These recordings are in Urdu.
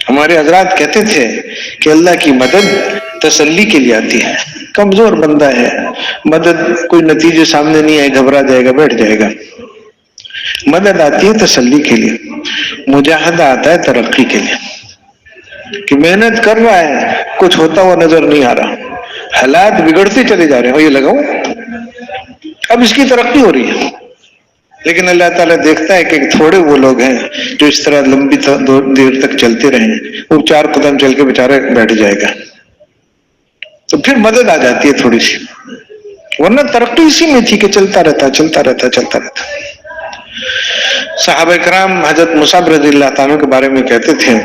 ہمارے حضرات کہتے تھے کہ اللہ کی مدد تسلی کے لیے آتی ہے. کمزور بندہ ہے, مدد کوئی نتیجے سامنے نہیں آئے گھبرا جائے گا, بیٹھ جائے گا. مدد آتی ہے تسلی کے لیے, مجاہدہ آتا ہے ترقی کے لیے, کہ محنت کر رہا ہے کچھ ہوتا ہوا نظر نہیں آ رہا, حالات بگڑتے چلے جا رہے ہیں, اور یہ لگاؤ اب اس کی ترقی ہو رہی ہے. لیکن اللہ تعالیٰ دیکھتا ہے کہ تھوڑے وہ لوگ ہیں جو اس طرح لمبی دیر تک چلتے رہیں, وہ 4 قدم چل کے بیچارے بیٹھ جائے گا, تو پھر مدد آ جاتی ہے تھوڑی سی, ورنہ ترقی اسی میں تھی کہ چلتا رہتا چلتا رہتا چلتا رہتا. صحابہ کرام حضرت مصعب رضی اللہ تعالیٰ کے بارے میں کہتے تھے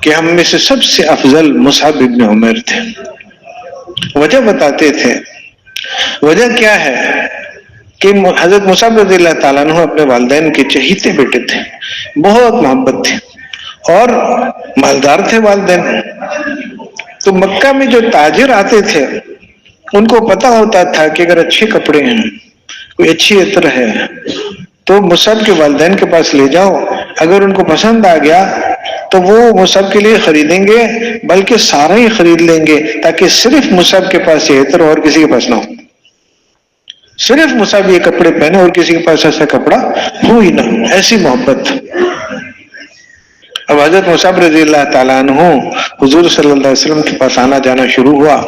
کہ ہم میں سے سب سے افضل مصعب ابن عمیر تھے. وجہ بتاتے تھے, وجہ کیا ہے کہ حضرت مصعب رضی اللہ تعالیٰ عنہ اپنے والدین کے چہیتے بیٹے تھے, بہت محبت تھی, اور مالدار تھے والدین. تو مکہ میں جو تاجر آتے تھے ان کو پتا ہوتا تھا کہ اگر اچھے کپڑے ہیں, کوئی اچھی عطر ہے, تو مصعب کے والدین کے پاس لے جاؤ, اگر ان کو پسند آ گیا تو وہ مصعب کے لیے خریدیں گے, بلکہ سارا ہی خرید لیں گے, تاکہ صرف مصعب کے پاس یہ عطر اور کسی کے پاس نہ ہو, صرف مصعب یہ کپڑے پہنے اور کسی کے پاس ایسا کپڑا ہو ہی نہ, ایسی محبت. اب حضرت مصعب رضی اللہ تعالیٰ عنہ حضور صلی اللہ علیہ وسلم کے پاس آنا جانا شروع ہوا,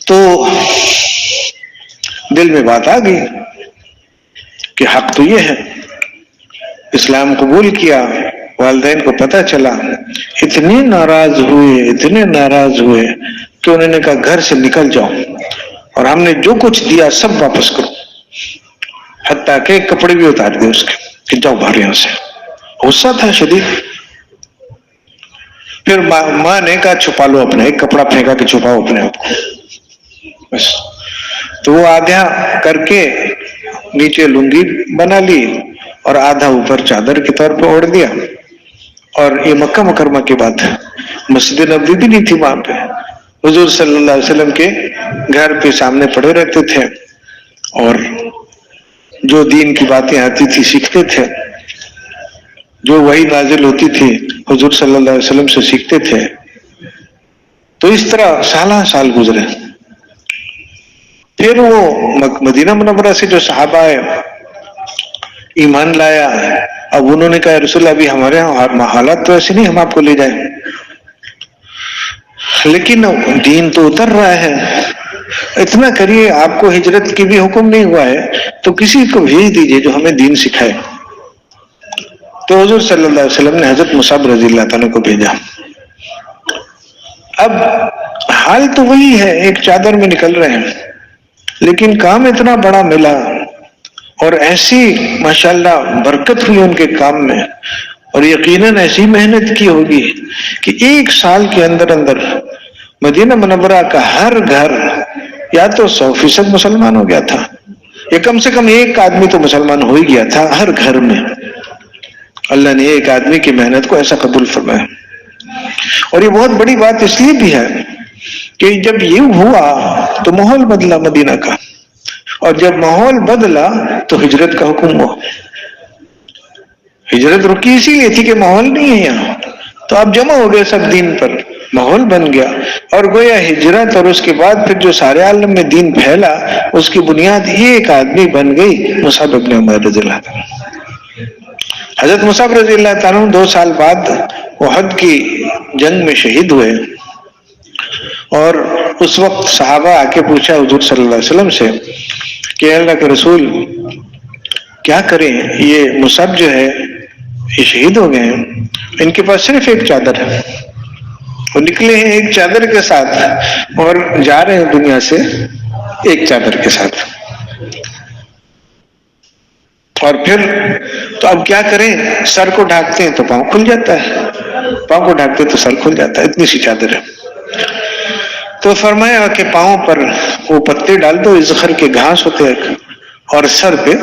تو دل میں بات آ گئی کہ حق تو یہ ہے, اسلام قبول کیا, والدین کو پتہ چلا, اتنے ناراض ہوئے کہ انہوں نے کہا گھر سے نکل جاؤ, اور ہم نے جو کچھ دیا سب واپس کرو, حتیٰ کہ کپڑے بھی اتار دے اس کے کہ جاؤ باہر یہاں سے. غصہ تھا شدید. پھر ماں نے کہا چھپا لو اپنا, ایک کپڑا پھینکا کہ چھپاؤ اپنے آپ کو بس. تو وہ آدھا کر کے نیچے لنگی بنا لی اور آدھا اوپر چادر کے طور پہ اوڑھ دیا. اور یہ مکہ مکرمہ کی بات ہے, مسجد نبوی بھی نہیں تھی وہاں پہ, حضور صلی اللہ علیہ وسلم کے گھر پہ سامنے پڑے رہتے تھے, اور جو دین کی باتیں آتی تھی سیکھتے تھے, جو وحی نازل ہوتی تھی حضور صلی اللہ علیہ وسلم سے سیکھتے تھے. تو اس طرح سالہ سال گزرے. پھر وہ مدینہ منورہ سے جو صحابہ ایمان لایا, اب انہوں نے کہا رسول اللہ ابھی ہمارے یہاں حالات تو ایسے نہیں ہم آپ کو لے جائیں, لیکن دین تو اتر رہا ہے, اتنا کریے آپ کو ہجرت کی بھی حکم نہیں ہوا ہے تو کسی کو بھیج دیجئے جو ہمیں دین سکھائے. تو حضور صلی اللہ علیہ وسلم نے حضرت مصعب رضی اللہ عنہ کو بھیجا. اب حال تو وہی ہے, ایک چادر میں نکل رہے ہیں, لیکن کام اتنا بڑا ملا اور ایسی ماشاءاللہ برکت ہوئی ان کے کام میں, اور یقیناً ایسی محنت کی ہوگی کہ 1 سال کے اندر اندر مدینہ منورہ کا ہر گھر یا تو 100% مسلمان ہو گیا تھا, یا کم سے کم ایک آدمی تو مسلمان ہو ہی گیا تھا ہر گھر میں. اللہ نے ایک آدمی کی محنت کو ایسا قبول فرمایا. اور یہ بہت بڑی بات اس لیے بھی ہے کہ جب یہ ہوا تو ماحول بدلا مدینہ کا, اور جب ماحول بدلا تو ہجرت کا حکم ہوا. ہجرت رکی اسی لیے تھی کہ ماحول نہیں ہے یہاں, تو آپ جمع ہو گئے سب دین پر, ماحول بن گیا, اور گویا ہجرت اور اس کے بعد پھر جو سارے عالم میں دین پھیلا اس کی بنیاد ایک آدمی بن گئی, مصعب ابن عمیر رضی اللہ عنہ. حضرت مصعب رضی اللہ تعالیٰ 2 سال بعد احد کی جنگ میں شہید ہوئے, اور اس وقت صحابہ آ کے پوچھا حضور صلی اللہ علیہ وسلم سے کہ اللہ کے رسول کیا کریں, یہ مصعب جو ہے یہ شہید ہو گئے ہیں, ان کے پاس صرف ایک چادر ہے, وہ نکلے ہیں ایک چادر کے ساتھ اور جا رہے ہیں دنیا سے ایک چادر کے ساتھ. اور پھر تو اب کیا کریں, سر کو ڈھانکتے ہیں تو پاؤں کھل جاتا ہے, پاؤں کو ڈھانکتے تو سر کھل جاتا ہے, اتنی سی چادر ہے. تو فرمایا کہ پاؤں پر وہ پتے ڈال دو, زخر کے گھاس ہوتے ہیں, اور سر پہ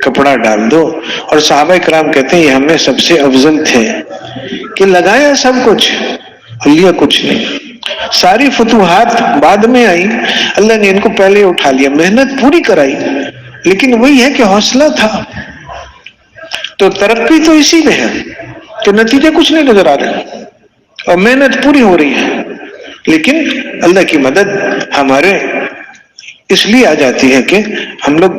کپڑا ڈال دو. اور صحابہ کرام کہتے ہیں یہ ہم میں سب سے افضل تھے کہ لگایا سب کچھ, لیا کچھ نہیں. ساری فتوحات بعد میں آئی, اللہ نے ان کو پہلے اٹھا لیا, محنت پوری کرائی, لیکن وہی ہے کہ حوصلہ تھا. تو ترقی تو اسی میں ہے, کہ نتیجے کچھ نہیں نظر آ رہے اور محنت پوری ہو رہی ہے، لیکن اللہ کی مدد ہمارے اس لیے آ جاتی ہے کہ ہم لوگ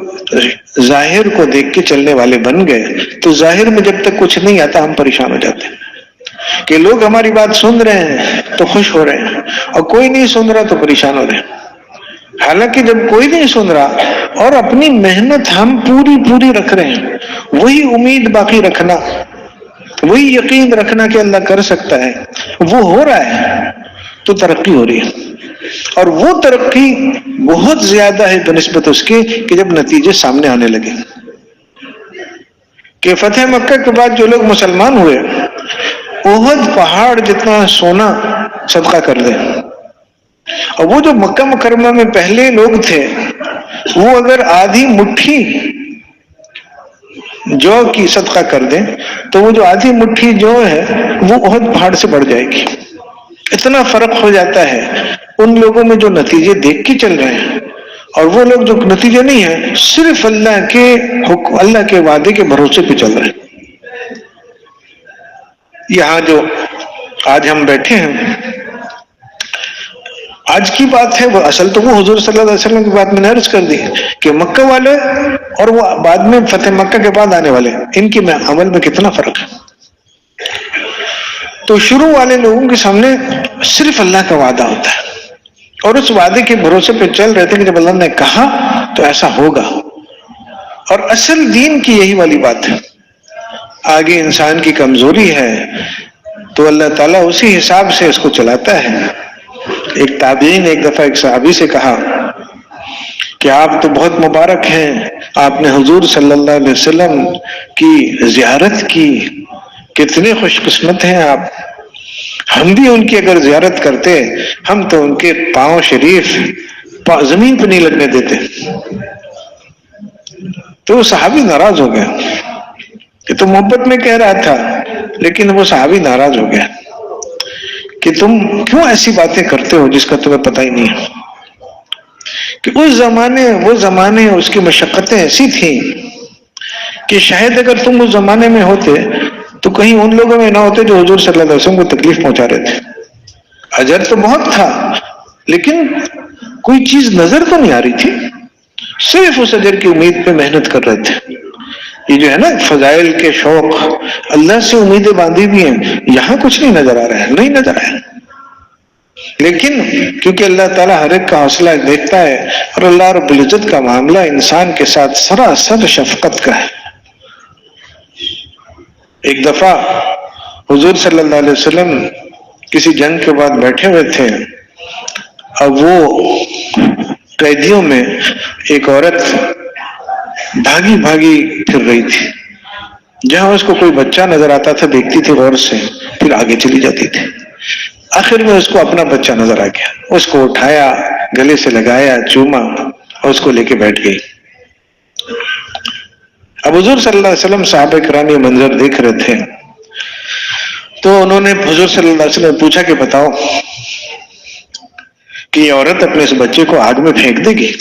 ظاہر کو دیکھ کے چلنے والے بن گئے. تو ظاہر میں جب تک کچھ نہیں آتا ہم پریشان ہو جاتے ہیں کہ لوگ ہماری بات سن رہے ہیں تو خوش ہو رہے ہیں اور کوئی نہیں سن رہا تو پریشان ہو رہے ہیں. حالانکہ جب کوئی نہیں سن رہا اور اپنی محنت ہم پوری رکھ رہے ہیں، وہی امید باقی رکھنا، وہی یقین رکھنا کہ اللہ کر سکتا ہے، وہ ہو رہا ہے تو ترقی ہو رہی ہے. اور وہ ترقی بہت زیادہ ہے بنسبت اس کے کہ جب نتیجے سامنے آنے لگے. کہ فتح مکہ کے بعد جو لوگ مسلمان ہوئے، احد پہاڑ جتنا سونا صدقہ کر دیں، اور وہ جو مکہ مکرمہ میں پہلے لوگ تھے وہ اگر آدھی مٹھی جو کی صدقہ کر دیں تو وہ جو آدھی مٹھی جو ہے وہ احد پہاڑ سے بڑھ جائے گی. اتنا فرق ہو جاتا ہے ان لوگوں میں جو نتیجے دیکھ کے چل رہے ہیں اور وہ لوگ جو نتیجے نہیں ہیں، صرف اللہ کے وعدے کے بھروسے پہ چل رہے ہیں. یہاں جو آج ہم بیٹھے ہیں، آج کی بات ہے، وہ اصل تو وہ حضور صلی اللہ علیہ وسلم کی بات میں نے عرض کر دی کہ مکہ والے اور وہ بعد میں فتح مکہ کے بعد آنے والے، ان کی عمل میں کتنا فرق ہے. تو شروع والے لوگوں کے سامنے صرف اللہ کا وعدہ ہوتا ہے اور اس وعدے کے بھروسے پہ چل رہے تھے کہ جب اللہ نے کہا تو ایسا ہوگا. اور اصل دین کی یہی والی بات ہے. آگے انسان کی کمزوری ہے تو اللہ تعالیٰ اسی حساب سے اس کو چلاتا ہے. ایک تابعین نے ایک دفعہ ایک صحابی سے کہا کہ آپ تو بہت مبارک ہیں، آپ نے حضور صلی اللہ علیہ وسلم کی زیارت کی، کتنے خوش قسمت ہیں آپ. ہم بھی ان کی اگر زیارت کرتے، ہم تو ان کے پاؤں شریف زمین پہ نہیں لگنے دیتے. تو وہ صحابی ناراض ہو گیا. کہ تو محبت میں کہہ رہا تھا، لیکن وہ صحابی ناراض ہو گیا کہ تم کیوں ایسی باتیں کرتے ہو جس کا تمہیں پتہ ہی نہیں ہے. کہ وہ زمانے اس کی مشقتیں ایسی تھیں کہ شاید اگر تم اس زمانے میں ہوتے تو کہیں ان لوگوں میں نہ ہوتے جو حضور صلی اللہ علیہ وسلم کو تکلیف پہنچا رہے تھے. اجر تو بہت تھا لیکن کوئی چیز نظر تو نہیں آ رہی تھی، صرف اس اجر کی امید پہ محنت کر رہے تھے. یہ جو ہے نا فضائل کے شوق، اللہ سے امیدیں باندھی بھی ہیں، یہاں کچھ نہیں نظر آ رہا ہے، نہیں نظر آیا. لیکن کیونکہ اللہ تعالیٰ ہر ایک کا حوصلہ دیکھتا ہے اور اللہ رب العزت کا معاملہ انسان کے ساتھ سراسر شفقت کا ہے. ایک دفعہ حضور صلی اللہ علیہ وسلم کسی جنگ کے بعد بیٹھے ہوئے تھے، اب وہ قیدیوں میں ایک عورت بھاگی پھر رہی تھی. جہاں اس کو کوئی بچہ نظر آتا تھا دیکھتی تھی غور سے، پھر آگے چلی جاتی تھی. آخر میں اس کو اپنا بچہ نظر آ گیا، اس کو اٹھایا، گلے سے لگایا، چوما اور اس کو لے کے بیٹھ گئی. اب حضور صلی اللہ علیہ وسلم صحابہ کرام یہ منظر دیکھ رہے تھے تو انہوں نے حضور صلی اللہ علیہ وسلم پوچھا کہ بتاؤ کہ یہ عورت اپنے اس بچے کو آگ میں پھینک دے گی؟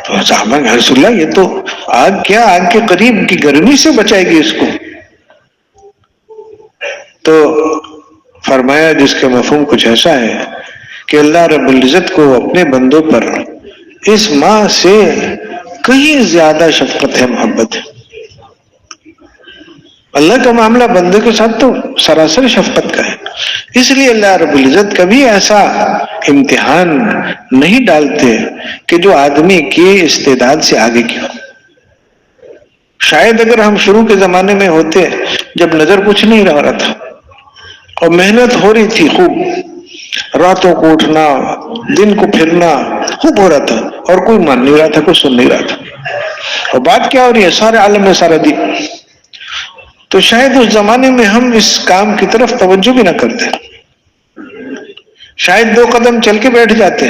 تو صحابہ کہ رسول اللہ یہ تو آگ کیا، آگ کے قریب کی گرمی سے بچائے گی اس کو. تو فرمایا جس کا مفہوم کچھ ایسا ہے کہ اللہ رب العزت کو اپنے بندوں پر اس ماں سے کہیں زیادہ شفقت ہے، محبت ہے. اللہ کا معاملہ بندے کے ساتھ تو سراسر شفقت کا ہے. اس لیے اللہ رب العزت کبھی ایسا امتحان نہیں ڈالتے کہ جو آدمی کی استعداد سے آگے کی ہو. شاید اگر ہم شروع کے زمانے میں ہوتے جب نظر کچھ نہیں رہا تھا اور محنت ہو رہی تھی، خوب راتوں کو اٹھنا، دن کو پھرنا خوب ہو رہا تھا اور کوئی مان نہیں رہا تھا، کوئی سن نہیں رہا تھا، اور بات کیا ہو رہی ہے سارے عالم میں سارا دن، تو شاید اس زمانے میں ہم اس کام کی طرف توجہ بھی نہ کرتے، شاید 2 قدم چل کے بیٹھ جاتے.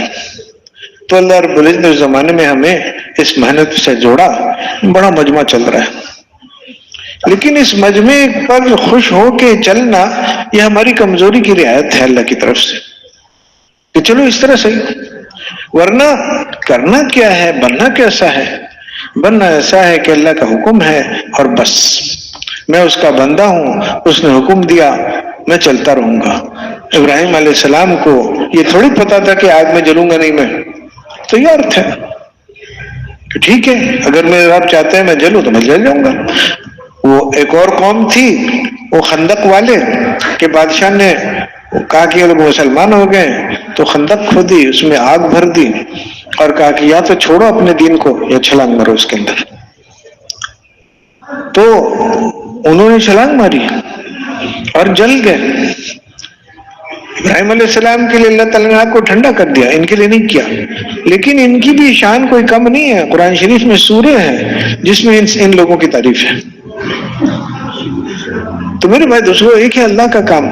تو اللہ رب العزت نے اس زمانے میں ہمیں اس محنت سے جوڑا. بڑا مجمع چل رہا ہے لیکن اس مجمع پر خوش ہو کے چلنا یہ ہماری کمزوری کی رعایت ہے اللہ کی طرف سے کہ چلو اس طرح صحیح، ورنہ کرنا کیا ہے، بننا کیسا ہے؟ بننا ایسا ہے کہ اللہ کا حکم ہے اور بس میں اس کا بندہ ہوں، اس نے حکم دیا میں چلتا رہوں گا۔ ابراہیم علیہ السلام کو یہ تھوڑی پتا تھا کہ آگ میں جلوں گا نہیں، میں تیار تھے کہ ٹھیک ہے اگر میرے رب چاہتے ہیں میں جلوں تو میں جل جاؤں گا۔ وہ ایک اور قوم تھی، وہ خندق والے کہ بادشاہ نے کہا کہ اگر مسلمان ہو گئے تو خندق کھودی، اس میں آگ بھر دی اور کہا کہ یا تو چھوڑو اپنے دین کو یا چھلانگ مارو اس کے اندر۔ تو انہوں نے چھلانگ ماری اور جل گئے۔ ابراہیم علیہ السلام کے لیے اللہ تعالیٰ نے آگ کو ٹھنڈا کر دیا، ان کے لیے نہیں کیا، لیکن ان کی بھی شان کوئی کم نہیں ہے۔ قرآن شریف میں سورہ ہے جس میں ان لوگوں کی تعریف ہے۔ تو میرے بھائی دوستو، ایک ہے اللہ کا کام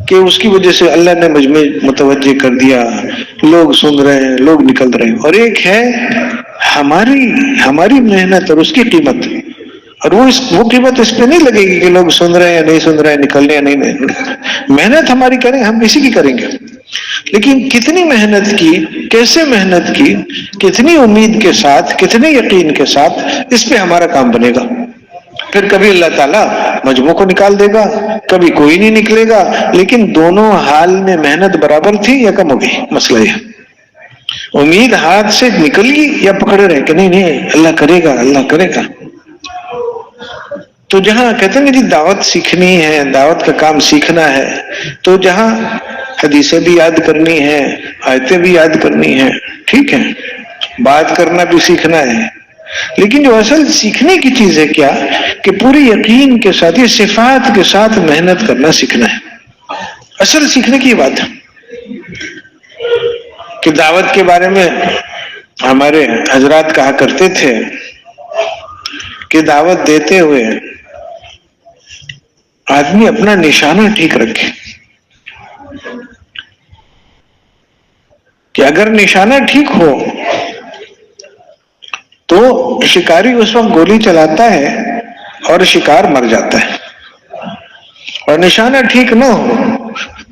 کہ اس کی وجہ سے اللہ نے مجھ میں متوجہ کر دیا، لوگ سن رہے ہیں، لوگ نکل رہے ہیں، اور ایک ہے ہماری محنت اور اس کی قیمت، اور وہ قیمت اس پہ نہیں لگے گی کہ لوگ سن رہے ہیں یا نہیں سن رہے ہیں، نکل رہے ہیں نہیں۔ محنت ہماری کریں، ہم اسی کی کریں گے، لیکن کتنی محنت کی، کیسے محنت کی، کتنی امید کے ساتھ، کتنے یقین کے ساتھ، اس پہ ہمارا کام بنے گا۔ پھر کبھی اللہ تعالیٰ مجموع کو نکال دے گا، کبھی کوئی نہیں نکلے گا، لیکن دونوں حال میں محنت برابر تھی یا کم ہوگی؟ مسئلہ یہ امید ہاتھ سے نکل گئی یا پکڑے رہے کہ نہیں اللہ کرے گا، اللہ کرے گا۔ تو جہاں کہتے ہیں جی دعوت سیکھنی ہے، دعوت کا کام سیکھنا ہے، تو جہاں حدیثیں بھی یاد کرنی ہے، آیتیں بھی یاد کرنی ہے، ٹھیک ہے، بات کرنا بھی سیکھنا ہے، لیکن جو اصل سیکھنے کی چیز ہے کیا کہ پوری یقین کے ساتھ، یہ صفات کے ساتھ محنت کرنا سیکھنا ہے۔ اصل سیکھنے کی بات ہے کہ دعوت کے بارے میں ہمارے حضرات کہا کرتے تھے کہ دعوت دیتے ہوئے آدمی اپنا نشانہ ٹھیک رکھے، کہ اگر نشانہ ٹھیک ہو تو شکاری اس وقت گولی چلاتا ہے اور شکار مر جاتا ہے، اور نشانہ ٹھیک نہ ہو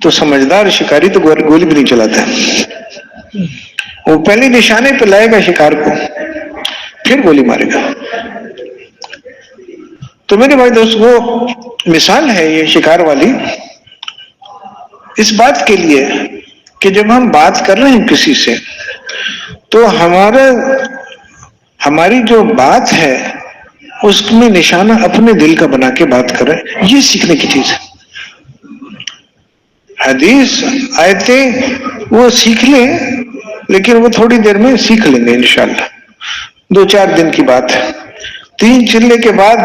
تو سمجھدار شکاری تو گولی بھی نہیں چلاتا ہے، وہ پہلے نشانے پہ لائے گا شکار کو، پھر گولی مارے گا۔ تو میرے بھائی دوست، وہ مثال ہے یہ شکار والی اس بات کے لیے کہ جب ہم بات کر رہے ہیں کسی سے تو ہماری جو بات ہے اس میں نشانہ اپنے دل کا بنا کے بات کریں، یہ سیکھنے کی چیز ہے۔ حدیث آیتیں وہ سیکھ لیں، لیکن وہ تھوڑی دیر میں سیکھ لیں گے انشاءاللہ، 2-4 دن کی بات ہے۔ 3 چلے کے بعد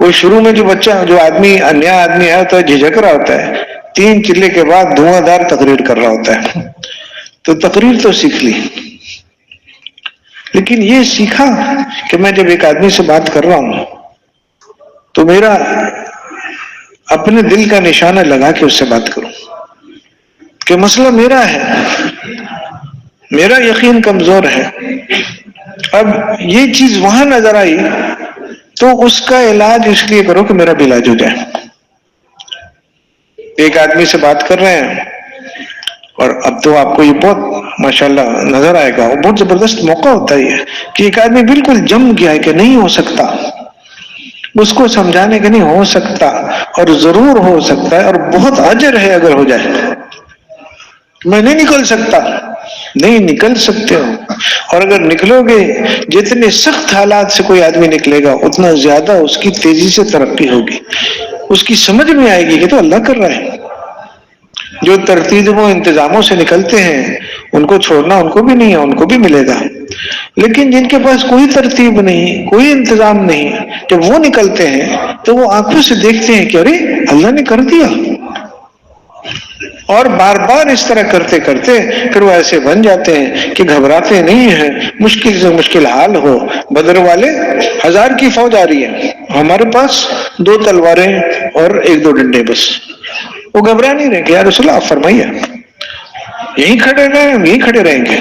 وہ شروع میں جو نیا آدمی آیا ہوتا ہے جھجک رہا ہوتا ہے، 3 چلے کے بعد دھواں دار تقریر کر رہا ہوتا ہے، تو تقریر تو سیکھ لی، لیکن یہ سیکھا کہ میں جب ایک آدمی سے بات کر رہا ہوں تو میرا اپنے دل کا نشانہ لگا کے اس سے بات کروں، کہ مسئلہ میرا ہے، میرا یقین کمزور ہے، اب یہ چیز وہاں نظر آئی تو اس کا علاج اس لیے کرو کہ میرا بھی علاج ہو جائے۔ ایک آدمی سے بات کر رہے ہیں، اور اب تو آپ کو یہ بہت ماشاءاللہ نظر آئے گا، وہ بہت زبردست موقع ہوتا ہے کہ ایک آدمی بالکل جم گیا ہے کہ نہیں ہو سکتا، اس کو سمجھانے کے نہیں ہو سکتا، اور ضرور ہو سکتا ہے، اور بہت اجر ہے اگر ہو جائے۔ میں نہیں نکل سکتا، نہیں نکل سکتے ہو، اور اگر نکلو گے جتنے سخت حالات سے کوئی آدمی نکلے گا اتنا زیادہ اس کی تیزی سے ترقی ہوگی، اس کی سمجھ میں آئے گی کہ تو اللہ کر رہا ہے۔ جو ترتیبوں انتظاموں سے نکلتے ہیں ان کو چھوڑنا ان کو بھی نہیں ہے، ان کو بھی ملے گا، لیکن جن کے پاس کوئی ترتیب نہیں، کوئی انتظام نہیں، جب وہ نکلتے ہیں تو وہ آنکھوں سے دیکھتے ہیں کہ ارے اللہ نے کر دیا، اور بار بار اس طرح کرتے کرتے پھر وہ ایسے بن جاتے ہیں کہ گھبراتے نہیں ہیں، مشکل سے مشکل حال ہو۔ بدر والے 1000 کی فوج آ رہی ہے، ہمارے پاس 2 تلواریں اور 1-2 ڈنڈے بس، وہ گھبرا نہیں رہے کہ یا رسول اللہ آپ فرمائیے، یہیں کھڑے رہیں، ہم یہیں کھڑے رہیں گے۔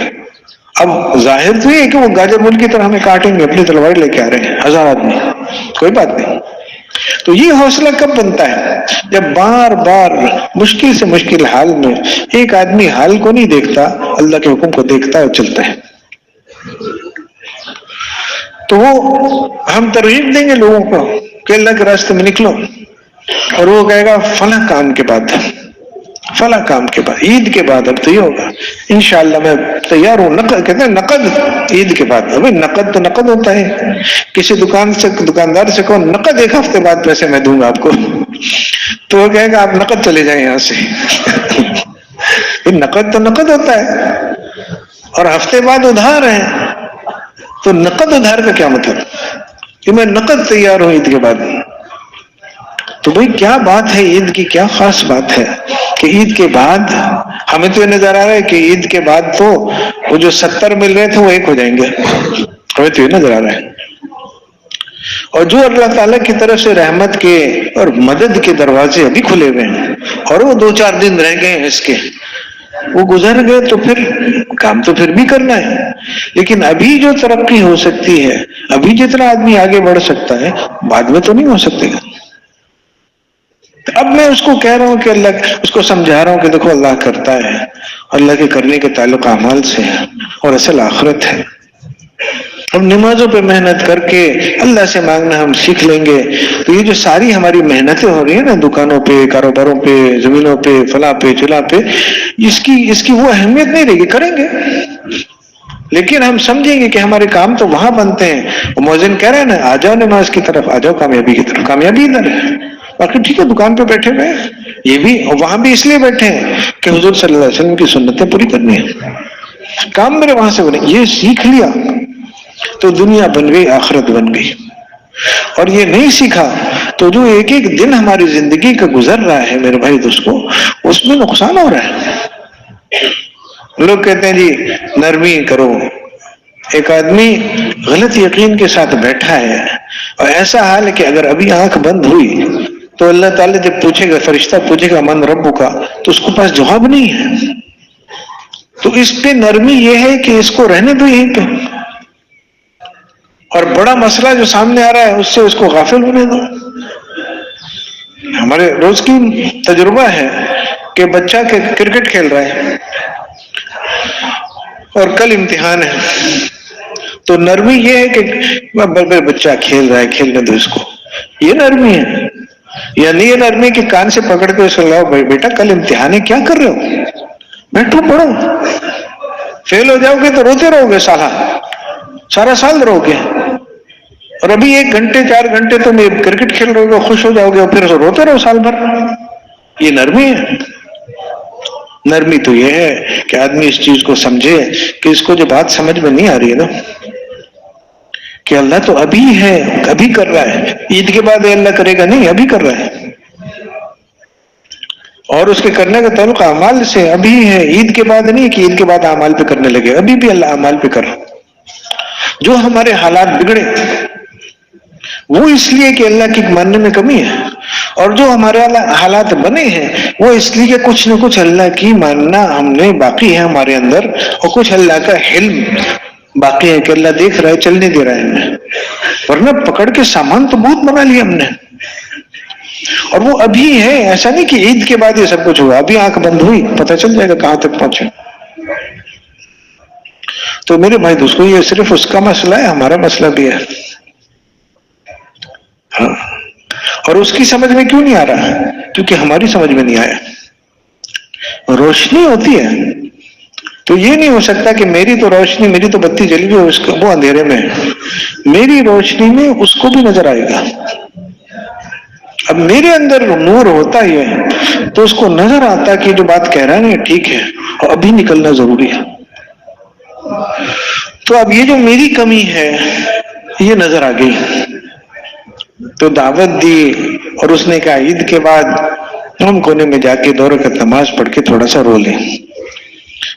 اب ظاہر تو یہ ہے کہ وہ گاجر مول کی طرح ہمیں کاٹیں گے، اپنی تلواریں لے کے آ رہے ہیں 1000 آدمی، کوئی بات نہیں۔ تو یہ حوصلہ کب بنتا ہے؟ جب بار بار مشکل سے مشکل حال میں ایک آدمی حال کو نہیں دیکھتا، اللہ کے حکم کو دیکھتا اور چلتا ہے۔ تو وہ ہم ترغیب دیں گے لوگوں کو کہ اللہ کے راستے میں نکلو، اور وہ کہے گا فلاں کام کے بعد، فلاں کام کے بعد، عید کے بعد اب تو یہ ہوگا، انشاءاللہ میں تیار ہوں۔ نقد کہتے ہیں، نقد عید کے بعد، ابھی نقد تو نقد ہوتا ہے، کسی دکاندار سے کہو نقد ایک ہفتے بعد پیسے میں دوں گا آپ کو، تو وہ کہے گا آپ نقد چلے جائیں یہاں سے۔ نقد تو نقد ہوتا ہے، اور ہفتے بعد ادھار ہے، تو نقد ادھار کا کیا مطلب کہ میں نقد تیار ہوں عید کے بعد؟ تو بھئی کیا بات ہے عید کی، کیا خاص بات ہے کہ عید کے بعد ہمیں تو یہ نظر آ رہا ہے کہ عید کے بعد تو وہ جو 70 مل رہے تھے وہ 1 ہو جائیں گے، ہمیں تو یہ نظر آ رہا ہے۔ اور جو اللہ تعالیٰ کی طرف سے رحمت کے اور مدد کے دروازے ابھی کھلے ہوئے ہیں، اور وہ 2-4 دن رہ گئے ہیں اس کے، وہ گزر گئے تو پھر کام تو پھر بھی کرنا ہے، لیکن ابھی جو ترقی ہو سکتی ہے، ابھی جتنا آدمی آگے بڑھ سکتا ہے، بعد میں تو نہیں ہو سکتے گا۔ اب میں اس کو کہہ رہا ہوں کہ اللہ، اس کو سمجھا رہا ہوں کہ دیکھو اللہ کرتا ہے، اللہ کے کرنے کے تعلق اعمال سے ہے، اور اصل آخرت ہے۔ اب نمازوں پہ محنت کر کے اللہ سے مانگنا ہم سیکھ لیں گے، تو یہ جو ساری ہماری محنتیں ہو رہی ہیں نا، دکانوں پہ، کاروباروں پہ، زمینوں پہ، فلاں پہ، چلا پہ، اس کی وہ اہمیت نہیں رہے گی، کریں گے لیکن ہم سمجھیں گے کہ ہمارے کام تو وہاں بنتے ہیں۔ مؤذن کہہ رہے ہیں نا، آ جاؤ نماز کی طرف، آ جاؤ کامیابی کی طرف، کامیابی ادھر ہے۔ باقی ٹھیک ہے، دکان پہ بیٹھے ہوئے ہیں، یہ بھی وہاں بھی اس لیے بیٹھے ہیں کہ حضور صلی اللہ علیہ وسلم کی سنتیں پوری کرنی ہیں، کام میرے وہاں سے بنے، یہ سیکھ لیا تو دنیا بن گئی، آخرت بن گئی۔ اور یہ نہیں سیکھا تو جو ایک ایک دن ہماری زندگی کا گزر رہا ہے میرے بھائی دوستو، اس میں نقصان ہو رہا ہے۔ لوگ کہتے ہیں جی نرمی کرو، ایک آدمی غلط یقین کے ساتھ بیٹھا ہے، اور ایسا حال ہے کہ اگر ابھی آنکھ بند ہوئی تو اللہ تعالیٰ جب پوچھے گا، فرشتہ پوچھے گا من رب کا، تو اس کو پاس جواب نہیں ہے۔ تو اس پہ نرمی یہ ہے کہ اس کو رہنے دو یہیں پہ، اور بڑا مسئلہ جو سامنے آ رہا ہے اس سے اس کو غافل ہونے دو۔ ہمارے روز کی تجربہ ہے کہ بچہ کرکٹ کھیل رہا ہے اور کل امتحان ہے، تو نرمی یہ ہے کہ بچہ کھیل رہا ہے، کھیلنے دو اس کو، یہ نرمی ہے۔ یا نہیں، یہ نرمی کہ کان سے پکڑ کے اسے لاؤ، بھائی بیٹا کل امتحان ہے، کیا کر رہے ہو، بیٹھو پڑھو، فیل ہو جاؤ گے تو روتے رہو گے، سارا سال رہو گے، اور ابھی 1 گھنٹے 4 گھنٹے تم کرکٹ کھیل رہے ہو، خوش ہو جاؤ گے، اور پھر روتے رہو سال بھر۔ یہ نرمی ہے؟ نرمی تو یہ ہے کہ آدمی اس چیز کو سمجھے کہ اس کو جو بات سمجھ میں نہیں آ رہی ہے نا، کہ اللہ تو ابھی ہے، ابھی کر رہا ہے، عید کے بعد اللہ کرے گا نہیں، ابھی کر رہا ہے، اور اس کے کرنے کا تعلق اعمال سے ابھی ہے، عید کے بعد نہیں کہ عید کے بعد اعمال پہ کرنے لگے، ابھی بھی اللہ اعمال پہ کر رہا۔ جو ہمارے حالات بگڑے وہ اس لیے کہ اللہ کی ماننے میں کمی ہے، اور جو ہمارے حالات بنے ہیں وہ اس لیے کہ کچھ نہ کچھ اللہ کی ماننا ہم نے باقی ہے ہمارے اندر، اور کچھ اللہ کا علم باقی ہے کہ اللہ دیکھ رہا ہے، چل نہیں دے رہا ہے ہمیں، ورنہ پکڑ کے سامان تو بہت بنا لیا ہم نے، اور وہ ابھی ہے، ایسا نہیں کہ عید کے بعد یہ سب کچھ ہوا، ابھی آنکھ بند ہوئی پتہ چل جائے گا کہاں تک پہنچے۔ تو میرے بھائی دوستو، یہ صرف اس کا مسئلہ ہے، ہمارا مسئلہ بھی ہے، ہاں، اور اس کی سمجھ میں کیوں نہیں آ رہا؟ کیونکہ ہماری سمجھ میں نہیں آیا۔ روشنی ہوتی ہے تو یہ نہیں ہو سکتا کہ میری تو روشنی، میری تو بتی جلی ہوئی، اس کو وہ اندھیرے میں، میری روشنی میں اس کو بھی نظر آئے گا۔ اب میرے اندر نور ہوتا ہی ہے تو اس کو نظر آتا کہ جو بات کہہ رہا ہے نا ٹھیک ہے، اور ابھی نکلنا ضروری ہے۔ تو اب یہ جو میری کمی ہے یہ نظر آ گئی، تو دعوت دی، اور اس نے کہا عید کے بعد ہم کونے میں جا کے 2 رکعت نماز پڑھ کے تھوڑا سا رو لیں،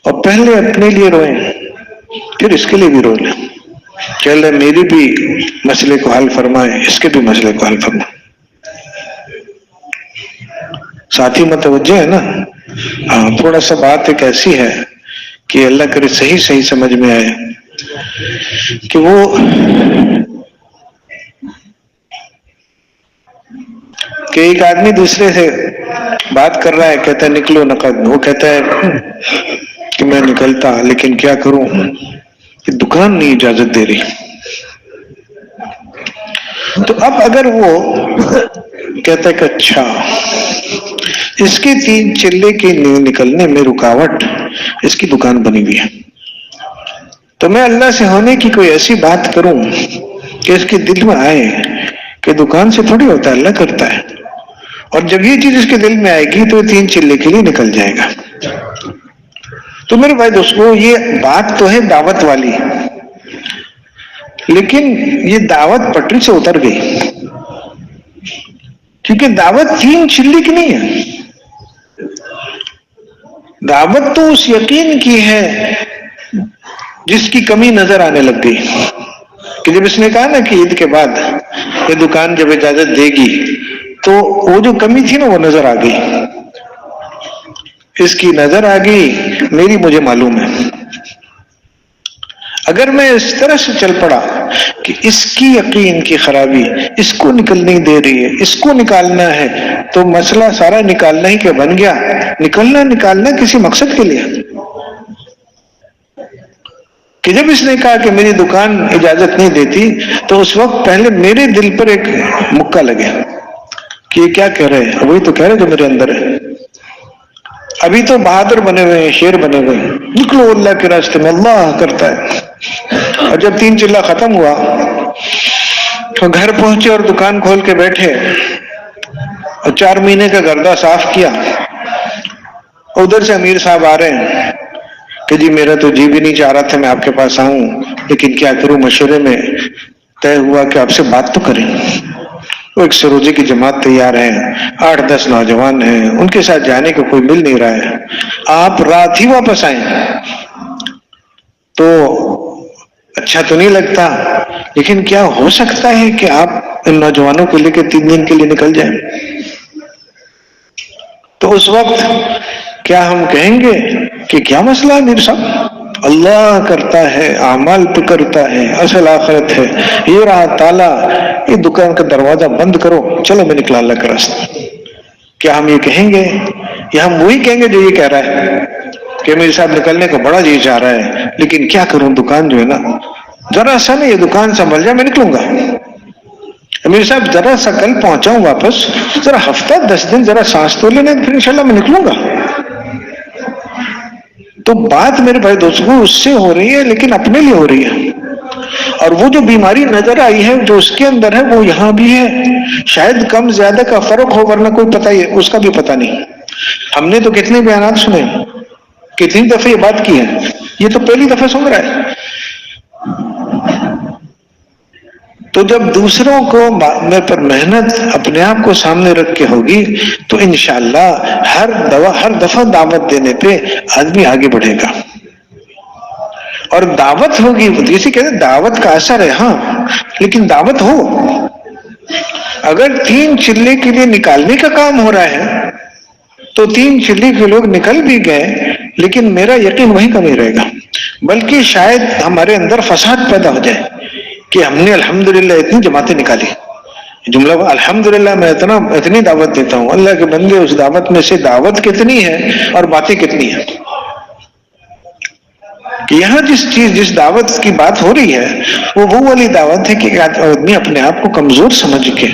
اور پہلے اپنے لیے روئیں، پھر اس کے لیے بھی رو لیں کہ اللہ میری بھی مسئلے کو حل فرمائے، اس کے بھی مسئلے کو حل فرمائے۔ ساتھی متوجہ ہے نا؟ ہاں، تھوڑا سا بات ایک ایسی ہے کہ اللہ کرے صحیح سمجھ میں آئے کہ وہ کہ ایک آدمی دوسرے سے بات کر رہا ہے، کہتا ہے نکلو نقد، وہ کہتا ہے کہ میں نکلتا لیکن کیا کروں کہ دکان نہیں اجازت دے رہی۔ تو اب اگر وہ کہتا ہے کہ اچھا اس کے 3 چلے کے نکلنے میں رکاوٹ اس کی دکان بنی ہوئی ہے، تو میں اللہ سے ہونے کی کوئی ایسی بات کروں کہ اس کے دل میں آئے کہ دکان سے تھوڑی ہوتا ہے، اللہ کرتا ہے، اور جب یہ چیز اس کے دل میں آئے گی تو 3 چلے کے لیے نکل جائے گا۔ تو میرے بھائی دوستو، یہ بات تو ہے دعوت والی، لیکن یہ دعوت پٹری سے اتر گئی، کیونکہ دعوت 3 چلے کی نہیں ہے، دعوت تو اس یقین کی ہے جس کی کمی نظر آنے لگ گئی، کہ جب اس نے کہا نا کہ عید کے بعد یہ دکان جب اجازت دے گی تو وہ جو کمی تھی نا وہ نظر آ گئی، اس کی نظر آ گئی، میری مجھے معلوم ہے۔ اگر میں اس طرح سے چل پڑا کہ اس کی یقین کی خرابی اس کو نکل نہیں دے رہی ہے، اس کو نکالنا ہے، تو مسئلہ سارا نکالنا ہی کہ بن گیا، نکالنا کسی مقصد کے لیے، کہ جب اس نے کہا کہ میری دکان اجازت نہیں دیتی تو اس وقت پہلے میرے دل پر ایک مکہ لگے کہ یہ کیا کہہ رہے ہیں، وہی تو کہہ رہے جو میرے اندر ہے، ابھی تو بہادر بنے ہوئے ہیں، شیر بنے ہوئے ہیں، نکلو اللہ کے راستے میں، اللہ کرتا ہے۔ اور جب 3 چلہ ختم ہوا تو گھر پہنچے اور دکان کھول کے بیٹھے اور 4 مہینے کا گردہ صاف کیا، ادھر سے امیر صاحب آ رہے ہیں کہ جی میرا تو جی بھی نہیں چاہ رہا تھا میں آپ کے پاس آؤں، لیکن کیا کروں، مشورے میں طے ہوا کہ آپ سے بات تو کریں۔ وہ ایک سروجے کی جماعت تیار ہے، 8-10 نوجوان ہیں، ان کے ساتھ جانے کو کوئی مل نہیں رہا ہے، آپ رات ہی واپس آئیں تو اچھا تو نہیں لگتا، لیکن کیا ہو سکتا ہے کہ آپ ان نوجوانوں کو لے کے 3 دن کے لیے نکل جائیں؟ تو اس وقت کیا ہم کہیں گے کہ کیا مسئلہ ہے میر صاحب، اللہ کرتا ہے، اعمال پہ کرتا ہے، اصل آخرت ہے، یہ رہا تالا، یہ دکان کا دروازہ بند کرو، چلو میں نکلا اللہ کا راستہ۔ کیا ہم یہ کہیں گے، یا ہم وہی کہیں گے جو یہ کہہ رہا ہے کہ میرے صاحب نکلنے کو بڑا جی چاہ رہا ہے، لیکن کیا کروں، دکان جو ہے نا ذرا سا نہیں، یہ دکان سنبھل جائے میں نکلوں گا، میرے صاحب ذرا سا کل پہنچاؤں واپس، ذرا ہفتہ 10 دن ذرا سانس تو لینے، پھر انشاءاللہ میں نکلوں گا۔ تو بات میرے بھائی دوستوں اس سے ہو رہی ہے، لیکن اپنے لیے ہو رہی ہے، اور وہ جو بیماری نظر آئی ہے جو اس کے اندر ہے وہ یہاں بھی ہے، شاید کم زیادہ کا فرق ہو، ورنہ کوئی پتہ ہی اس کا بھی پتہ نہیں۔ ہم نے تو کتنے بیانات سنے، کتنی دفعہ یہ بات کی ہے، یہ تو پہلی دفعہ سن رہا ہے۔ تو جب دوسروں کو میں پر محنت اپنے آپ کو سامنے رکھ کے ہوگی تو انشاءاللہ ہر دفعہ دعوت دینے پہ آدمی آگے بڑھے گا، اور دعوت ہوگی، جیسے کہتے ہیں دعوت کا اثر ہے، ہاں لیکن دعوت ہو، اگر 3 چلے کے لیے نکالنے کا کام ہو رہا ہے تو 3 چلے کے لوگ نکل بھی گئے، لیکن میرا یقین وہیں کمی رہے گا، بلکہ شاید ہمارے اندر فساد پیدا ہو جائے کہ ہم نے الحمدللہ اتنی جماعتیں نکالی، جملہ الحمدللہ میں اتنی دعوت دیتا ہوں، اللہ کے بندے اس دعوت میں سے دعوت کتنی ہے اور باتیں کتنی ہیں، کہ یہاں جس دعوت کی بات ہو رہی ہے وہ والی دعوت ہے کہ آدمی اپنے آپ کو کمزور سمجھ کے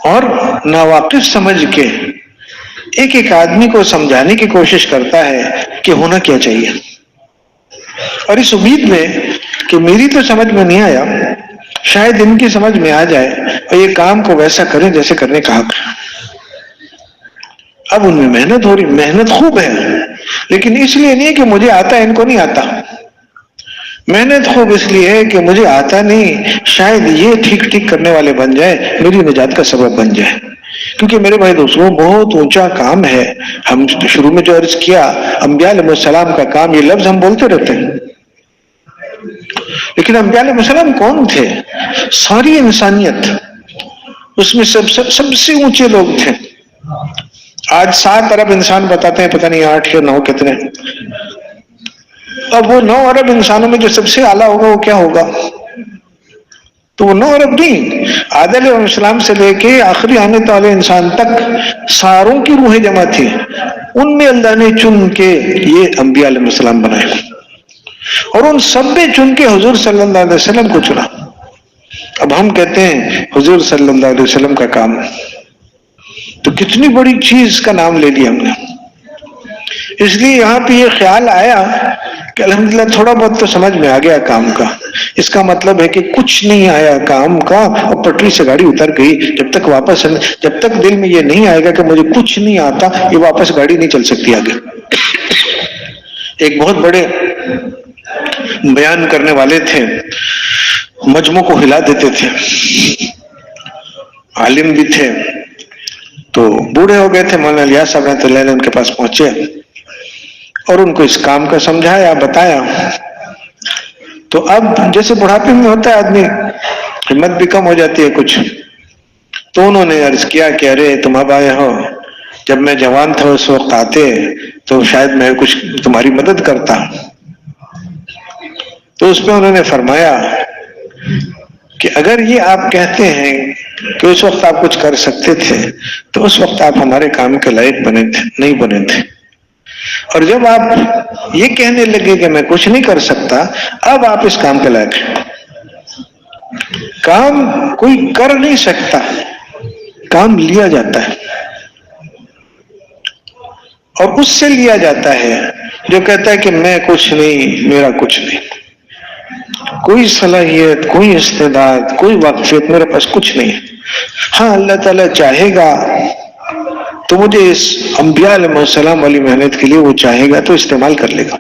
اور ناواقف سمجھ کے ایک آدمی کو سمجھانے کی کوشش کرتا ہے کہ ہونا کیا چاہیے، اور اس امید میں کہ میری تو سمجھ میں نہیں آیا، شاید ان کی سمجھ میں آ جائے اور یہ کام کو ویسا کریں جیسے کرنے کا حق ہے۔ اب ان میں محنت ہو رہی، محنت خوب ہے، لیکن اس لیے نہیں کہ مجھے آتا ہے ان کو نہیں آتا، محنت خوب اس لیے ہے کہ مجھے آتا نہیں، شاید یہ ٹھیک کرنے والے بن جائے، میری نجات کا سبب بن جائے، کیونکہ میرے بھائی دوستوں بہت اونچا کام ہے۔ ہم شروع میں جو عرض کیا انبیاء علیہ السلام کا کام، یہ لفظ ہم بولتے رہتے ہیں، لیکن انبیاء علیہ السلام کون تھے؟ ساری انسانیت، اس میں سب سے اونچے لوگ تھے۔ آج 7 ارب انسان بتاتے ہیں، پتہ نہیں 8 یا 9 کتنے، اب وہ 9 ارب انسانوں میں جو سب سے اعلیٰ ہوگا وہ کیا ہوگا؟ تو وہ 9 ارب نہیں، آدم علیہ السلام سے لے کے آخری آنے والے انسان تک ساروں کی روحیں جمع تھی، ان میں اللہ نے چن کے یہ انبیاء علیہ السلام بنائے، اور ان سب نے چن کے حضور صلی اللہ علیہ وسلم کو چنا۔ اب ہم کہتے ہیں حضور صلی اللہ علیہ وسلم کا کام، تو کتنی بڑی چیز کا نام لے لیا ہم نے. اس لیے یہاں پہ یہ خیال آیا کہ الحمدللہ تھوڑا بہت تو سمجھ میں آ گیا کام کا. اس کا مطلب ہے کہ کچھ نہیں آیا کام کا، اور پٹری سے گاڑی اتر گئی. جب تک دل میں یہ نہیں آئے گا کہ مجھے کچھ نہیں آتا، یہ واپس گاڑی نہیں چل سکتی آگے. ایک بہت بڑے بیان کرنے والے تھے، مجمع کو ہلا دیتے تھے، عالم بھی تھے. تو بوڑھے ہو گئے تھے، مولانا الیاس صاحب رحمۃ اللہ علیہ ان کے پاس پہنچے اور ان کو اس کام کا سمجھایا، بتایا. تو اب جیسے بڑھاپے میں ہوتا ہے آدمی، ہمت بھی کم ہو جاتی ہے کچھ. تو انہوں نے عرض کیا کہ ارے تم اب آئے ہو، جب میں جوان تھا اس وقت آتے تو شاید میں کچھ تمہاری مدد کرتا. تو اس پہ انہوں نے فرمایا کہ اگر یہ آپ کہتے ہیں کہ اس وقت آپ کچھ کر سکتے تھے تو اس وقت آپ ہمارے کام کے لائق بنے تھے نہیں بنے تھے. اور جب آپ یہ کہنے لگے کہ میں کچھ نہیں کر سکتا، اب آپ اس کام کے لائق ہیں. کام کوئی کر نہیں سکتا، کام لیا جاتا ہے، اور اس سے لیا جاتا ہے جو کہتا ہے کہ میں کچھ نہیں، میرا کچھ نہیں، کوئی صلاحیت، کوئی استعداد، کوئی واقفیت میرے پاس کچھ نہیں ہے. ہاں اللہ تعالیٰ چاہے گا تو مجھے اس انبیاء علیہ السلام والی محنت کے لیے وہ چاہے گا تو استعمال کر لے گا.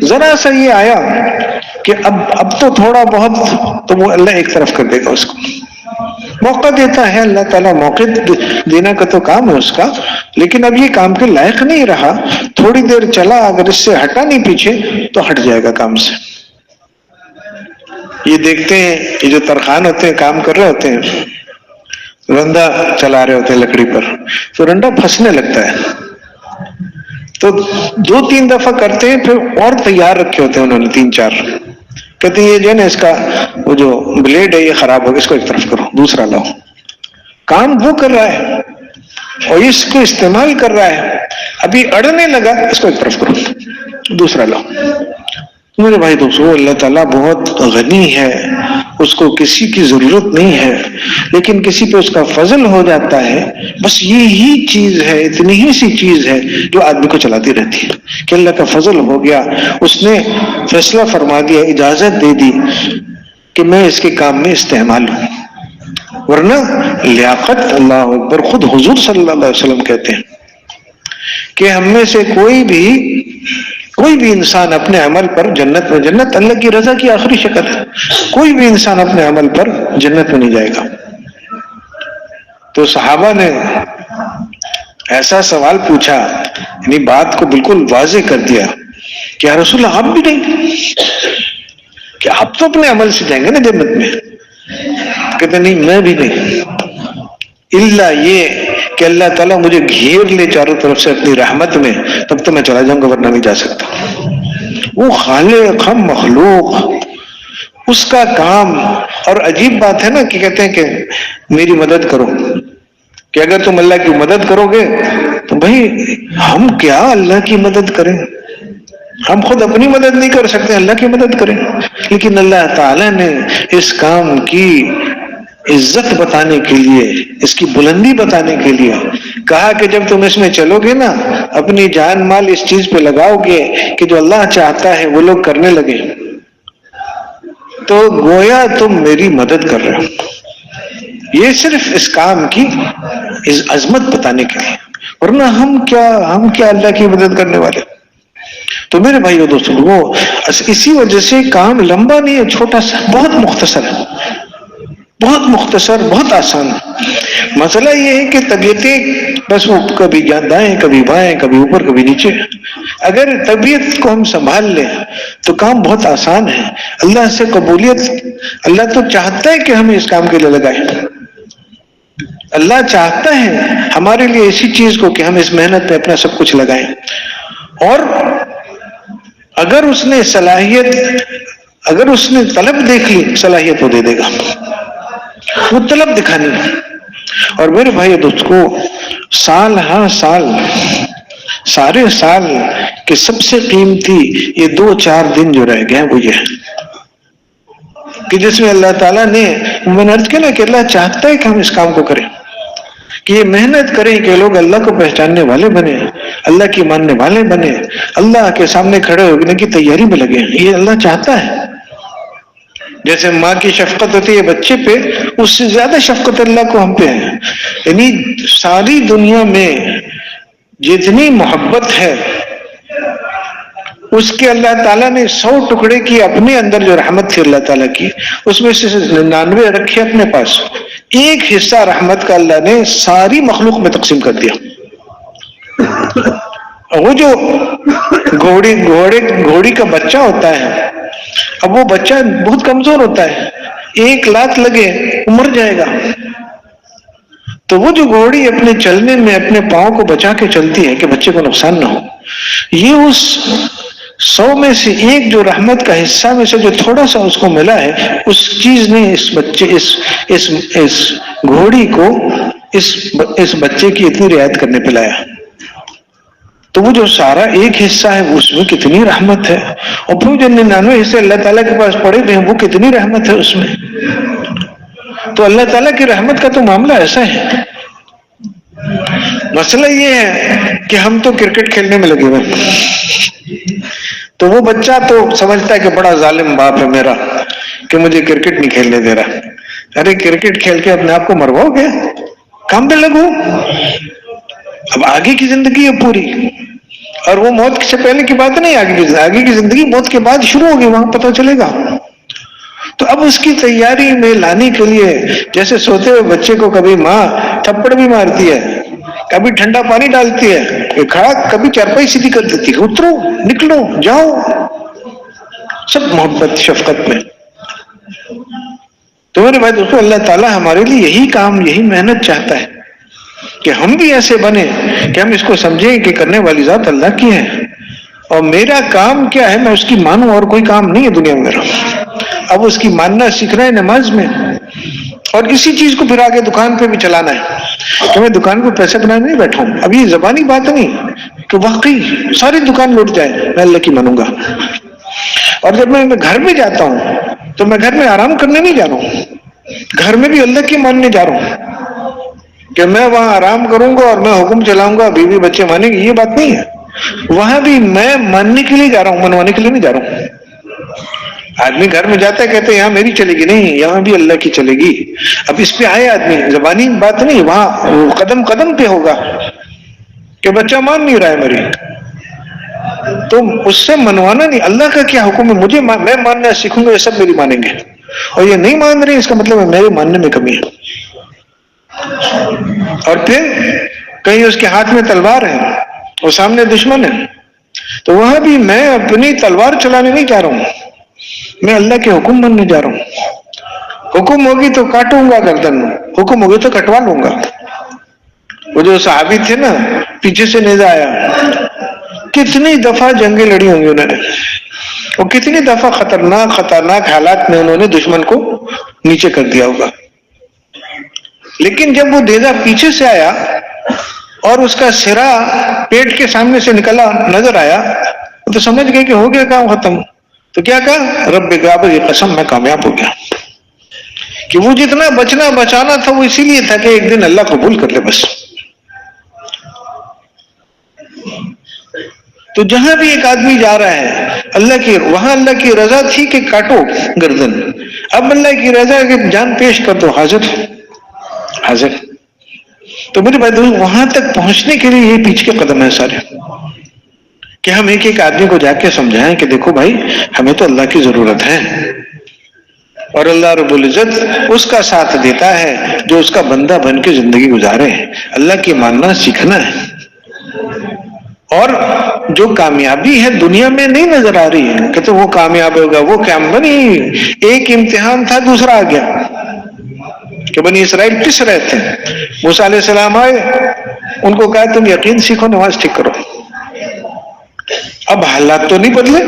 ذرا سا یہ آیا کہ اب تو تھوڑا بہت، تو وہ اللہ ایک طرف کر دے گا. اس کو موقع دیتا ہے اللہ تعالیٰ، موقع دینا کا تو کام ہے اس کا، لیکن اب یہ کام کے لائق نہیں رہا، تھوڑی دیر چلا، اگر اس سے ہٹا نہیں پیچھے تو ہٹ جائے گا کام سے. یہ دیکھتے ہیں یہ جو ترخان ہوتے ہیں، کام کر رہے ہوتے ہیں، رندا چلا رہے ہوتے ہیں لکڑی پر، تو رندا پھنسنے لگتا ہے. تو 2-3 دفعہ کرتے ہیں، پھر اور تیار رکھے ہوتے ہیں انہوں نے 3-4. کہتے ہیں یہ جو ہے نا اس کا وہ جو بلیڈ ہے یہ خراب ہوگا، اس کو ایک طرف کرو، دوسرا لاؤ. کام وہ کر رہا ہے اور اس کو استعمال کر رہا ہے، ابھی اڑنے لگا، اس کو ایک طرف کرو، دوسرا لاؤ. میرے بھائی دوستو، اللہ تعالیٰ بہت غنی ہے، اس کو کسی کی ضرورت نہیں ہے، لیکن کسی پہ اس کا فضل ہو جاتا ہے. بس یہی چیز ہے، اتنی ہی سی چیز ہے جو آدمی کو چلاتی رہتی ہے کہ اللہ کا فضل ہو گیا، اس نے فیصلہ فرما دیا، اجازت دے دی کہ میں اس کے کام میں استعمال ہوں. ورنہ لیاقت، اللہ اکبر، خود حضور صلی اللہ علیہ وسلم کہتے ہیں کہ ہم میں سے کوئی بھی انسان اپنے عمل پر جنت اللہ کی رضا کی آخری شکل ہے، کوئی بھی انسان اپنے عمل پر جنت میں نہیں جائے گا. تو صحابہ نے ایسا سوال پوچھا، یعنی بات کو بالکل واضح کر دیا کہ یا رسول اللہ آپ بھی نہیں، کہ آپ تو اپنے عمل سے جائیں گے نا جنت میں. کہتے نہیں میں بھی نہیں، الا یہ کہ اللہ تعالیٰ مجھے گھیر لے چاروں طرف سے اپنی رحمت میں، تب تو میں چلا جاؤں گا، ورنہ نہیں جا سکتا. وہ خالق، ہم مخلوق، اس کا کام. اور عجیب بات ہے نا کہ کہتے ہیں کہ میری مدد کرو، کہ اگر تم اللہ کی مدد کرو گے تو بھائی ہم کیا اللہ کی مدد کریں، ہم خود اپنی مدد نہیں کر سکتے، اللہ کی مدد کریں. لیکن اللہ تعالیٰ نے اس کام کی عزت بتانے کے لیے، اس کی بلندی بتانے کے لیے کہا کہ جب تم اس میں چلو گے نا، اپنی جان مال اس چیز پہ لگاؤ گے کہ جو اللہ چاہتا ہے وہ لوگ کرنے لگے، تو گویا تم میری مدد کر رہے ہو. یہ صرف اس کام کی عظمت بتانے کے لیے، ورنہ ہم کیا اللہ کی مدد کرنے والے. تو میرے بھائیو دوستو، وہ اسی وجہ سے کام لمبا نہیں ہے، چھوٹا سا، بہت مختصر ہے، بہت مختصر، بہت آسان. مسئلہ یہ ہے کہ طبیعتیں بس وہ کبھی دائیں، کبھی بائیں، کبھی اوپر، کبھی نیچے. اگر طبیعت کو ہم سنبھال لیں تو کام بہت آسان ہے. اللہ سے قبولیت، اللہ تو چاہتا ہے کہ ہمیں اس کام کے لیے لگائیں. اللہ چاہتا ہے ہمارے لیے اسی چیز کو کہ ہم اس محنت میں اپنا سب کچھ لگائیں. اور اگر اس نے صلاحیت، اگر اس نے طلب دیکھ لی، صلاحیت وہ دے دے گا، وہ طلب دکھانی. اور میرے بھائی دوست کو سال ہاں سال، سارے سال کے سب سے قیمتی یہ 2-4 دن جو رہ گئے وہ یہ ہے کہ جس میں اللہ تعالیٰ نے، میں نے عرض کیا نا کہ اللہ چاہتا ہے کہ ہم اس کام کو کریں، کہ یہ محنت کریں کہ لوگ اللہ کو پہچاننے والے بنے، اللہ کی ماننے والے بنے، اللہ کے سامنے کھڑے ہونے کی تیاری میں لگے. یہ اللہ چاہتا ہے. جیسے ماں کی شفقت ہوتی ہے بچے پہ، اس سے زیادہ شفقت اللہ کو ہم پہ ہے. یعنی ساری دنیا میں جتنی محبت ہے اس کے اللہ تعالیٰ نے 100 ٹکڑے کی اپنے اندر جو رحمت تھی اللہ تعالیٰ کی، اس میں سے 99 رکھے اپنے پاس، ایک حصہ رحمت کا اللہ نے ساری مخلوق میں تقسیم کر دیا. وہ جو گھوڑی کا بچہ ہوتا ہے، اب وہ بچہ بہت کمزور ہوتا ہے، 1 لات لگے وہ مر جائے گا. تو وہ جو گھوڑی اپنے چلنے میں اپنے پاؤں کو بچا کے چلتی ہے کہ بچے کو نقصان نہ ہو، یہ اس 100 میں سے ایک جو رحمت کا حصہ میں سے جو تھوڑا سا اس کو ملا ہے، اس چیز نے اس بچے اس گھوڑی کو اس بچے کی اتنی رعایت کرنے پہ لایا. تو وہ جو سارا ایک حصہ ہے اس میں کتنی رحمت ہے، اور پھر جو 99 حصے اللہ تعالیٰ کے پاس پڑے ہوئے ہیں وہ کتنی رحمت ہے اس میں. تو اللہ تعالیٰ کی رحمت کا تو معاملہ ایسا ہے. مسئلہ یہ ہے کہ ہم تو کرکٹ کھیلنے میں لگے ہوئے، تو وہ بچہ تو سمجھتا ہے کہ بڑا ظالم باپ ہے میرا کہ مجھے کرکٹ نہیں کھیلنے دے رہا. ارے کرکٹ کھیل کے اپنے آپ کو مرواؤ گے، کام پہ لگو. اب آگے کی زندگی ہے پوری، اور وہ موت سے پہلے کی بات نہیں، آگے کی زندگی موت کے بعد شروع ہوگی، وہاں پتہ چلے گا. تو اب اس کی تیاری میں لانے کے لیے، جیسے سوتے ہوئے بچے کو کبھی ماں تھپڑ بھی مارتی ہے، کبھی ٹھنڈا پانی ڈالتی ہے، کھڑا کبھی چارپائی سیدھی کر دیتی ہے، اترو نکلو جاؤ، سب محبت شفقت میں. تو میرے بھائی دوستو، اللہ تعالیٰ ہمارے لیے یہی کام، یہی محنت چاہتا ہے کہ ہم بھی ایسے بنے کہ ہم اس کو سمجھیں کہ کرنے والی ذات اللہ کی ہے، اور میرا کام کیا ہے، میں اس کی مانوں، اور کوئی کام نہیں ہے دنیا میں میرا. اب اس کی ماننا سیکھنا ہے نماز میں، اور کسی چیز کو پھر آگے دکان پہ بھی چلانا ہے کہ میں دکان پہ پیسے بنانے نہیں بیٹھا ہوں. اب یہ زبانی بات نہیں کہ واقعی ساری دکان لوٹ جائے، میں اللہ کی مانوں گا. اور جب میں گھر میں جاتا ہوں تو میں گھر میں آرام کرنے نہیں جا رہا ہوں، گھر میں بھی اللہ کی ماننے جا رہا ہوں کہ میں وہاں آرام کروں گا اور میں حکم چلاؤں گا، بیوی بچے مانیں گے. یہ بات نہیں ہے، وہاں بھی میں ماننے کے لیے جا رہا ہوں، منوانے کے لیے نہیں جا رہا ہوں. آدمی گھر میں جاتا ہے کہتے ہیں یہاں میری چلے گی، نہیں، یہاں بھی اللہ کی چلے گی. اب اس پہ آئے آدمی، زبانی بات نہیں، وہاں قدم قدم پہ ہوگا کہ بچہ مان نہیں رہا ہے میری، تو اس سے منوانا نہیں. اللہ کا کیا حکم ہے، میں ماننا سیکھوں گا، یہ سب میری مانیں گے، اور یہ نہیں مان رہے اس کا مطلب ہے میرے ماننے میں کمی ہے. اور پھر کہیں اس کے ہاتھ میں تلوار ہے اور سامنے دشمن ہے، تو وہاں بھی میں اپنی تلوار چلانے نہیں جا رہا ہوں، میں اللہ کے حکم ماننے جا رہا ہوں. حکم ہوگی تو کاٹوں گا گردن، حکم ہوگی تو کٹوا لوں گا. وہ جو صحابی تھے نا، پیچھے سے نیزا آیا، کتنی دفعہ جنگیں لڑی ہوں گی انہوں نے، اور کتنی دفعہ خطرناک حالات میں انہوں نے دشمن کو نیچے کر دیا ہوگا. لیکن جب وہ نیزا پیچھے سے آیا اور اس کا سرا پیٹ کے سامنے سے نکلا نظر آیا تو سمجھ گئے کہ ہو گیا کام ختم. تو کیا کہا، رب کعبہ کی قسم میں کامیاب ہو گیا. کہ وہ جتنا بچنا بچانا تھا وہ اسی لیے تھا کہ ایک دن اللہ قبول کر لے بس. تو جہاں بھی ایک آدمی جا رہا ہے وہاں اللہ کی رضا تھی کہ کاٹو گردن، اب اللہ کی رضا کہ جان پیش کر دو، حاضر. تو میرے بھائی وہاں تک پہنچنے کے لیے یہ پیچھے کے قدم ہیں سارے، کہ ہم ایک ایک آدمی کو جا کے سمجھائیں کہ دیکھو بھائی ہمیں تو اللہ کی ضرورت ہے، اور اللہ رب العزت اس کا ساتھ دیتا ہے جو اس کا بندہ بن کے زندگی گزارے. اللہ کی ماننا سیکھنا ہے. اور جو کامیابی ہے دنیا میں نہیں نظر آ رہی ہے کہ تو وہ کامیاب ہوگا، وہ کامیاب نہیں. ایک امتحان تھا، دوسرا آ گیا کہ بنی اسرائیل پس رہے تھے. موسیٰ علیہ السلام آئے، ان کو کہا تم یقین سیکھو، نماز ٹھیک کرو. اب حالات تو نہیں بدلے،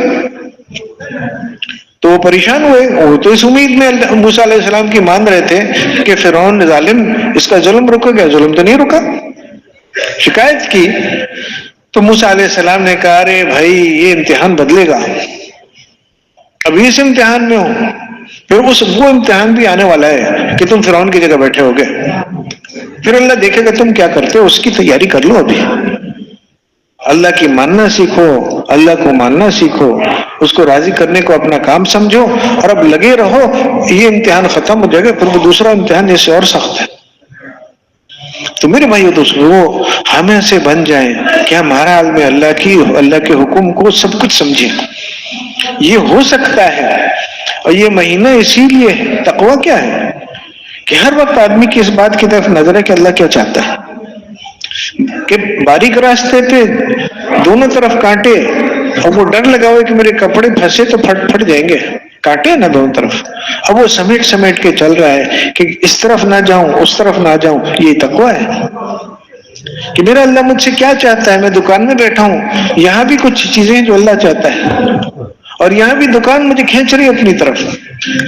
تو وہ پریشان ہوئے. وہ تو اس امید میں موسیٰ علیہ السلام کی مان رہے تھے کہ فرعون ظالم، اس کا ظلم رکے گا، ظلم تو نہیں رکا. شکایت کی تو موسیٰ علیہ السلام نے کہا ارے بھائی یہ امتحان بدلے گا، ابھی اس امتحان میں ہوں پھر وہ امتحان بھی آنے والا ہے کہ تم فرعون کی جگہ بیٹھے ہوگے. پھر اللہ دیکھے گا تم کیا کرتے ہو، اس کی تیاری کر لو. ابھی اللہ کی ماننا سیکھو، اللہ کو ماننا سیکھو، اس کو راضی کرنے کو اپنا کام سمجھو، اور اب لگے رہو. یہ امتحان ختم ہو جائے گا، پھر وہ دوسرا امتحان جیسے اور سخت ہے. تو میرے بھائیو دوستو، وہ ہمیں سے بن جائیں کہ ہمارا عالم اللہ کے حکم کو سب کچھ سمجھیں. یہ ہو سکتا ہے. اور یہ مہینہ اسی لیے ہے. تقویٰ کیا ہے کہ ہر وقت آدمی کی اس بات کی طرف نظر ہے کہ اللہ کیا چاہتا ہے، کہ باریک راستے پہ دونوں طرف کانٹے، اور وہ ڈر لگا ہوا ہے کہ میرے کپڑے پھنسے تو پھٹ جائیں گے، کانٹے نا دونوں طرف. اب وہ سمیٹ کے چل رہا ہے کہ اس طرف نہ جاؤں اس طرف نہ جاؤں. یہ تقویٰ ہے کہ میرا اللہ مجھ سے کیا چاہتا ہے. میں دکان میں بیٹھا ہوں، یہاں بھی کچھ چیزیں جو اللہ چاہتا ہے، اور یہاں بھی دکان مجھے کھینچ رہی ہے اپنی طرف،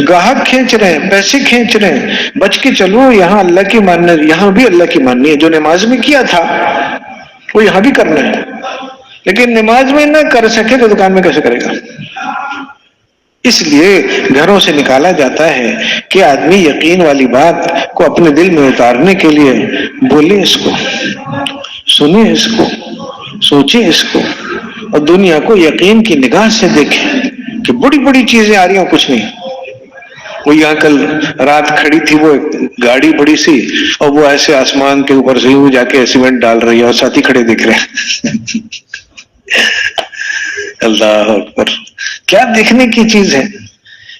گاہک کھینچ رہے ہیں، پیسے کھینچ رہے ہیں. بچ کے چلو، یہاں اللہ کی ماننا، یہاں بھی اللہ کی ماننی ہے. جو نماز میں کیا تھا وہ یہاں بھی کرنا ہے. لیکن نماز میں نہ کر سکے تو دکان میں کیسے کرے گا؟ اس لیے گھروں سے نکالا جاتا ہے کہ آدمی یقین والی بات کو اپنے دل میں اتارنے کے لیے بولے اس کو، سنے اس کو، سوچے اس کو، اور دنیا کو یقین کی نگاہ سے دیکھے کہ بڑی بڑی چیزیں آ رہی ہیں، کچھ نہیں. وہ یہاں کل رات کھڑی تھی وہ گاڑی بڑی سی، اور وہ ایسے آسمان کے اوپر سے جا کے سیمنٹ ڈال رہی ہے اور ساتھی کھڑے دکھ رہے ہیں. اللہ اکبر، کیا دیکھنے کی چیز ہے.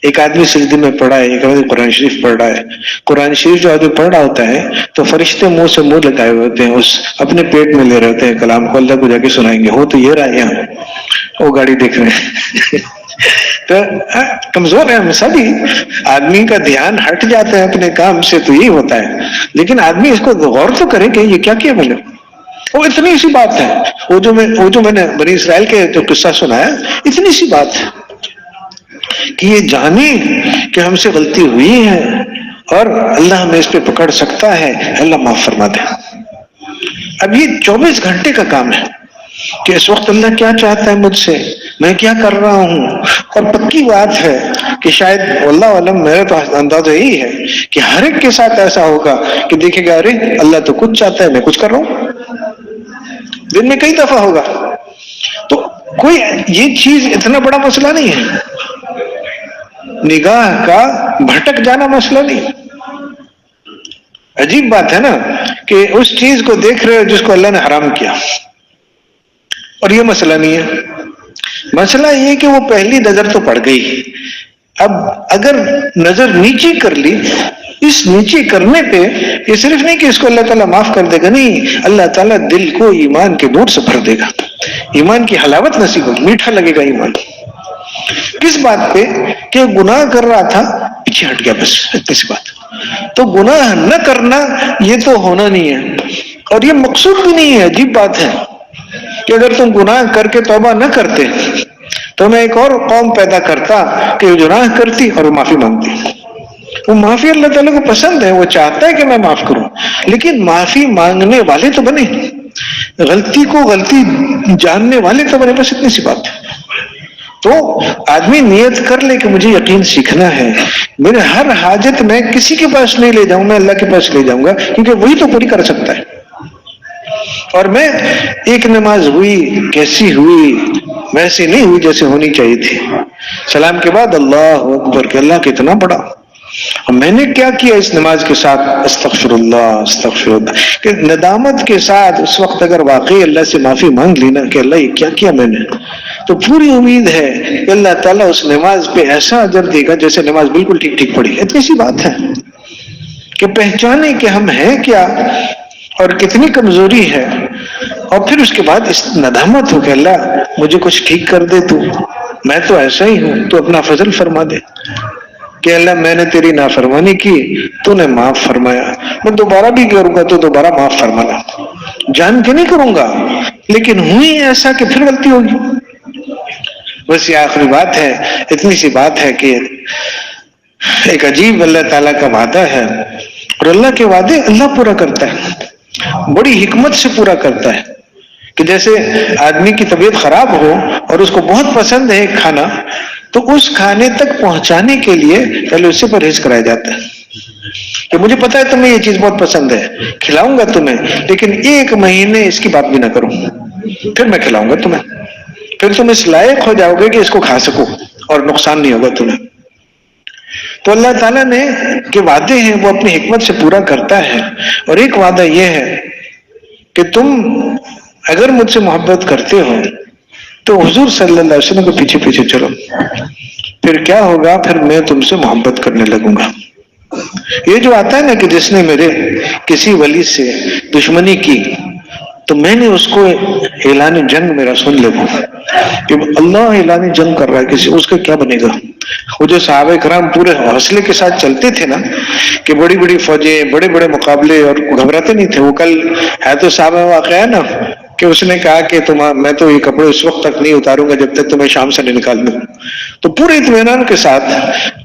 ایک آدمی سجدے میں پڑھا ہے، ایک آدمی قرآن شریف پڑھ رہا ہے. قرآن شریف جو آدمی پڑھ رہا ہوتا ہے تو فرشتے منہ سے منہ لگائے ہوئے ہوتے ہیں، اس اپنے پیٹ میں لے رہے ہوتے ہیں کلام کو. اللہ کو جا کے سنائیں گے. ہو تو یہ رہا یہاں، وہ گاڑی دیکھ رہے ہیں. تو کمزور ہے ہم سبھی. آدمی کا دھیان ہٹ جاتا ہے اپنے کام سے تو یہی ہوتا ہے. لیکن آدمی اس کو غور تو کرے کہ یہ کیا کیا میں نے. وہ اتنی سی بات ہے. وہ جو میں نے بنی اسرائیل کے جو قصہ سنایا، اتنی سی بات ہے کہ یہ جانے کہ ہم سے غلطی ہوئی ہے اور اللہ ہمیں اس پہ پکڑ سکتا ہے. اللہ معاف فرما دے. اب یہ 24 گھنٹے کا کام ہے کہ اس وقت اللہ کیا چاہتا ہے مجھ سے، میں کیا کر رہا ہوں. اور پکی بات ہے کہ شاید واللہ علم، میرے تو اندازہ یہی ہے کہ ہر ایک کے ساتھ ایسا ہوگا کہ دیکھے گا ارے اللہ تو کچھ چاہتا ہے، میں کچھ کر رہا ہوں. دن میں کئی دفعہ ہوگا. تو کوئی یہ چیز اتنا بڑا مسئلہ نہیں ہے. نگاہ کا بھٹک جانا مسئلہ نہیں. عجیب بات ہے نا کہ اس چیز کو دیکھ رہے ہو جس کو اللہ نے حرام کیا، اور یہ مسئلہ نہیں ہے. مسئلہ یہ کہ وہ پہلی نظر تو پڑ گئی. اب اگر نظر نیچی کر لی، اس نیچے کرنے پہ یہ صرف نہیں کہ اس کو اللہ تعالیٰ معاف کر دے گا، نہیں، اللہ تعالیٰ دل کو ایمان کے نور سے بھر دے گا. ایمان کی حلاوت نصیب ہوگی، میٹھا لگے گا ایمان. کس بات پہ؟ کہ گناہ کر رہا تھا، پیچھے ہٹ گیا، بس اتنی سی بات. تو گناہ نہ کرنا یہ تو ہونا نہیں ہے، اور یہ مقصود بھی نہیں ہے. عجیب بات ہے کہ اگر تم گناہ کر کے توبہ نہ کرتے تو میں ایک اور قوم پیدا کرتا کہ وہ گناہ کرتی اور وہ معافی مانگتی. وہ معافی اللہ تعالیٰ کو پسند ہے، وہ چاہتا ہے کہ میں معاف کروں، لیکن معافی مانگنے والے تو بنے، غلطی کو غلطی جاننے والے تو بنے. بس اتنی سی بات ہے. تو آدمی نیت کر لے کہ مجھے یقین سیکھنا ہے. میرے ہر حاجت میں کسی کے پاس نہیں لے جاؤں، میں اللہ کے پاس لے جاؤں گا، کیونکہ وہی تو پوری کر سکتا ہے. اور میں ایک نماز ہوئی کیسی ہوئی، ویسی نہیں ہوئی جیسے ہونی چاہیے تھی. سلام کے بعد اللہ اکبر کہ اللہ کتنا بڑا، میں نے کیا کیا اس نماز کے ساتھ، استغفر اللہ استغفر اللہ. کہ ندامت کے ساتھ اس وقت اگر واقعی اللہ سے معافی مانگ لینا کہ اللہ یہ کیا کیا میں نے، تو پوری امید ہے کہ اللہ تعالیٰ اس نماز پہ ایسا اجر دے گا جیسے نماز بالکل ٹھیک ٹھیک پڑھی. اتنی سی بات ہے کہ پہچانے کہ ہم ہیں کیا اور کتنی کمزوری ہے، اور پھر اس کے بعد اس ندامت ہو کہ اللہ مجھے کچھ ٹھیک کر دے، تو میں تو ایسا ہی ہوں، تو اپنا فضل فرما دے. کہ اللہ میں نے تیری نافرمانی کی، تو نے معاف فرمایا، میں دوبارہ بھی کروں گا تو دوبارہ معاف فرمانا. جان کے نہیں کروں گا، لیکن ہوئی ایسا کہ پھر غلطی ہوگی. بس یہ آخری بات ہے، اتنی سی بات ہے کہ ایک عجیب اللہ تعالیٰ کا وعدہ ہے، اور اللہ کے وعدے اللہ پورا کرتا ہے، بڑی حکمت سے پورا کرتا ہے. کہ جیسے آدمی کی طبیعت خراب ہو اور اس کو بہت پسند ہے کھانا، تو اس کھانے تک پہنچانے کے لیے پہلے اس سے پرہیز کرایا جاتا ہے کہ مجھے پتا ہے تمہیں یہ چیز بہت پسند ہے، کھلاؤں گا تمہیں، لیکن 1 مہینے اس کی بات بھی نہ کروں، پھر میں کھلاؤں گا تمہیں، پھر تم اس لائق ہو جاؤ گے کہ اس کو کھا سکو اور نقصان نہیں ہوگا تمہیں۔ تو اللہ تعالیٰ نے کہ وعدے ہیں وہ اپنی حکمت سے پورا کرتا ہے، اور ایک وعدہ یہ ہے کہ تم اگر مجھ سے محبت کرتے ہو تو حضور صلی اللہ علیہ وسلم کے پیچھے پیچھے چلو، پھر کیا ہوگا، پھر میں تم سے محبت کرنے لگوں گا۔ یہ جو آتا ہے نا کہ جس نے میرے کسی ولی سے دشمنی کی تو میں نے اس کو اعلان جنگ میرا سن لے کہ اللہ اعلان جنگ کر رہا ہے کسی، اس کا کیا بنے گا؟ وہ جو صحابہ کرام پورے حوصلے کے ساتھ چلتے تھے نا کہ بڑی بڑی فوجیں، بڑے بڑے مقابلے، اور گھبراتے نہیں تھے۔ وہ کل ہے تو صحابہ واقعہ ہے نا کہ اس نے کہا کہ میں تو یہ کپڑے اس وقت تک نہیں اتاروں گا جب تک تمہیں شام سے نہیں نکال دوں۔ تو پورے اطمینان کے ساتھ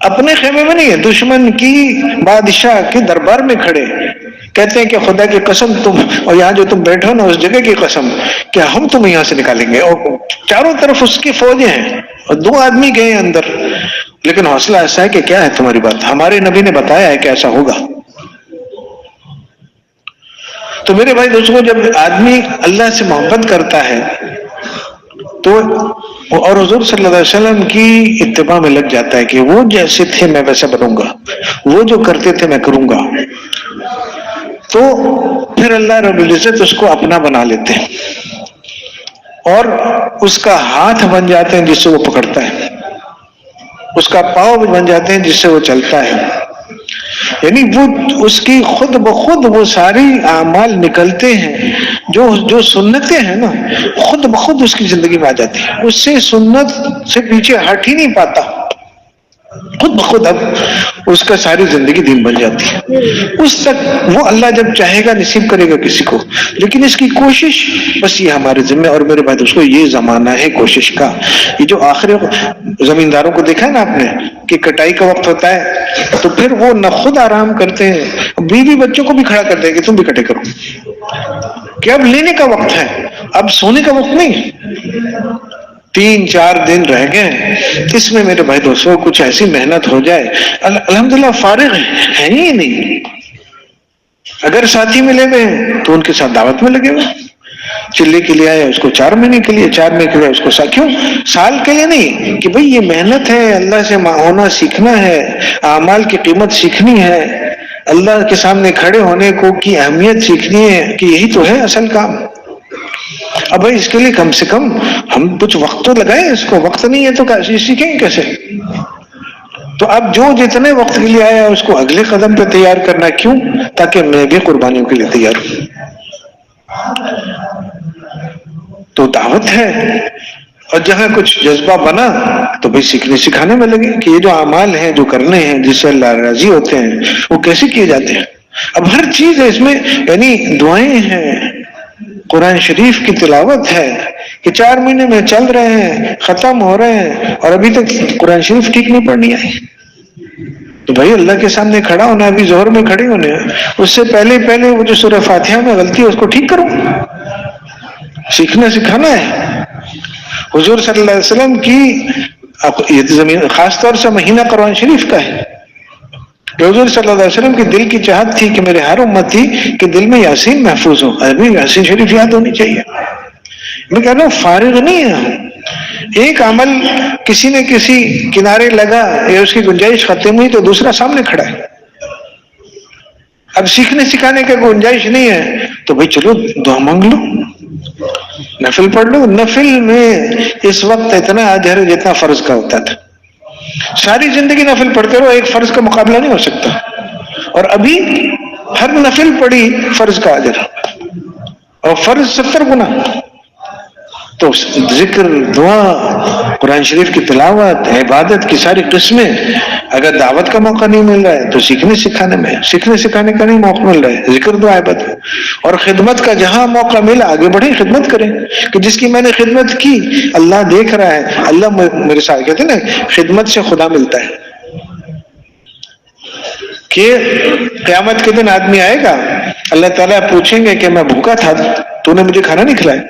اپنے خیمے میں نہیں ہے، دشمن کی بادشاہ کے دربار میں کھڑے کہتے ہیں کہ خدا کی قسم تم اور یہاں جو تم بیٹھو نا اس جگہ کی قسم کہ ہم تمہیں یہاں سے نکالیں گے، اور چاروں طرف اس کی فوجیں ہیں اور 2 آدمی گئے اندر، لیکن حوصلہ ایسا ہے کہ کیا ہے تمہاری بات، ہمارے نبی نے بتایا ہے کہ ایسا ہوگا۔ تو میرے بھائی دوستوں، جب آدمی اللہ سے محبت کرتا ہے تو اور حضور صلی اللہ علیہ وسلم کی اتباع میں لگ جاتا ہے کہ وہ جیسے تھے میں ویسا بنوں گا، وہ جو کرتے تھے میں کروں گا، تو پھر اللہ رب العزت اس کو اپنا بنا لیتے ہیں اور اس کا ہاتھ بن جاتے ہیں جس سے وہ پکڑتا ہے، اس کا پاؤں بھی بن جاتے ہیں جس سے وہ چلتا ہے، یعنی وہ اس کی خود بخود وہ ساری اعمال نکلتے ہیں جو سنتیں ہیں نا خود بخود اس کی زندگی میں آ جاتی ہیں، اس سے سنت سے پیچھے ہٹ ہی نہیں پاتا، خود بخود اب اس کا ساری زندگی دین بن جاتی ہے۔ اس تک وہ اللہ جب چاہے گا نصیب کرے گا کسی کو، لیکن اس کی کوشش بس یہ ہمارے ذمہ، اور میرے بھائی دوستو یہ زمانہ ہے کوشش کا۔ یہ جو آخری زمینداروں کو دیکھا ہے نا آپ نے کہ کٹائی کا وقت ہوتا ہے تو پھر وہ نہ خود آرام کرتے ہیں، بیوی بچوں کو بھی کھڑا کرتے ہیں کہ تم بھی کٹے کرو، کہ اب لینے کا وقت ہے، اب سونے کا وقت نہیں۔ 3-4 دن رہ گئے، اس میں میرے بھائی دوستوں کچھ ایسی محنت ہو جائے، الحمدللہ فارغ ہے ہی نہیں، اگر ساتھی ملے ہوئے ہیں تو ان کے ساتھ دعوت میں لگے ہوئے، چلے کے لیے آئے اس کو 4 مہینے کے لیے، 4 مہینے کے لیے اس کو کیوں سال کے لیے نہیں، کہ بھئی یہ محنت ہے، اللہ سے ہونا سیکھنا ہے، اعمال کی قیمت سیکھنی ہے، اللہ کے سامنے کھڑے ہونے کو کی اہمیت سیکھنی ہے، کہ یہی تو ہے اصل کام۔ اب بھائی اس کے لیے کم سے کم ہم کچھ وقت تو لگائیں، اس کو وقت نہیں ہے تو سیکھیں کیسے؟ تو اب جو جتنے وقت کے لیے آیا اس کو اگلے قدم پہ تیار کرنا، کیوں؟ تاکہ میں بھی قربانیوں کے لیے تیار ہوں۔ تو دعوت ہے، اور جہاں کچھ جذبہ بنا تو بھائی سیکھنے سکھانے میں لگے کہ یہ جو اعمال ہیں جو کرنے ہیں جس سے اللہ راضی ہوتے ہیں وہ کیسے کیے جاتے ہیں۔ اب ہر چیز ہے اس میں، یعنی دعائیں ہیں، قرآن شریف کی تلاوت ہے کہ 4 مہینے میں چل رہے ہیں، ختم ہو رہے ہیں اور ابھی تک قرآن شریف ٹھیک نہیں پڑھنی آئی، تو بھائی اللہ کے سامنے کھڑا ہونا، ابھی ظہر میں کھڑے ہونے اس سے پہلے وہ جو سورہ فاتحہ میں غلطی ہے اس کو ٹھیک کرو، سیکھنا سکھانا ہے۔ حضور صلی اللہ علیہ وسلم کی یہ خاص طور سے مہینہ قرآن شریف کا ہے کہ حضور صلی اللہ علیہ وسلم کی دل کی چاہت تھی کہ میرے ہر امتی کے دل میں یاسین محفوظ ہو، ابھی یاسین شریف یاد ہونی چاہیے۔ میں کہہ رہا ہوں فارغ نہیں ہے، ایک عمل کسی نے کسی کنارے لگا یا اس کی گنجائش ختم ہوئی تو دوسرا سامنے کھڑا ہے، اب سیکھنے سکھانے کا گنجائش نہیں ہے تو بھائی چلو دعا مانگ لو، نفل پڑھ لو۔ نفل میں اس وقت اتنا اجر ہے جتنا فرض کا ہوتا تھا، ساری زندگی نفل پڑھتے رہو، ایک فرض کا مقابلہ نہیں ہو سکتا، اور ابھی ہر نفل پڑھی فرض کا اجر، اور فرض 70 گنا۔ تو ذکر، دعا، قرآن شریف کی تلاوت، عبادت کی ساری قسمیں، اگر دعوت کا موقع نہیں مل رہا ہے تو سیکھنے سکھانے میں، سیکھنے سکھانے کا نہیں موقع مل رہا ہے ذکر، دعا، عبادت، اور خدمت کا جہاں موقع ملا آگے بڑھیں، خدمت کریں، کہ جس کی میں نے خدمت کی اللہ دیکھ رہا ہے، اللہ میرے ساتھ، کہتے ہیں نا خدمت سے خدا ملتا ہے، کہ قیامت کے دن آدمی آئے گا، اللہ تعالیٰ پوچھیں گے کہ میں بھوکا تھا تو نے مجھے کھانا نہیں کھلایا،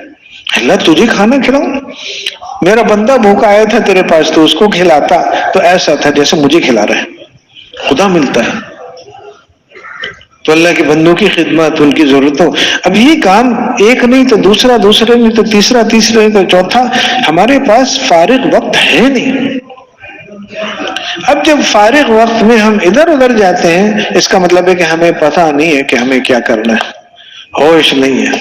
اللہ تجھے کھانا کھلاؤں، میرا بندہ بھوکا آیا تھا تیرے پاس تو اس کو کھلاتا تو ایسا تھا جیسے مجھے کھلا رہا ہے. خدا ملتا ہے تو اللہ کے بندوں کی خدمت، ان کی ضرورتوں. اب یہ کام ایک نہیں تو دوسرا، دوسرے نہیں تو تیسرا، تیسرے نہیں تو چوتھا. ہمارے پاس فارغ وقت ہے نہیں. اب جب فارغ وقت میں ہم ادھر ادھر جاتے ہیں، اس کا مطلب ہے کہ ہمیں پتہ نہیں ہے کہ ہمیں کیا کرنا ہے، ہوش نہیں ہے.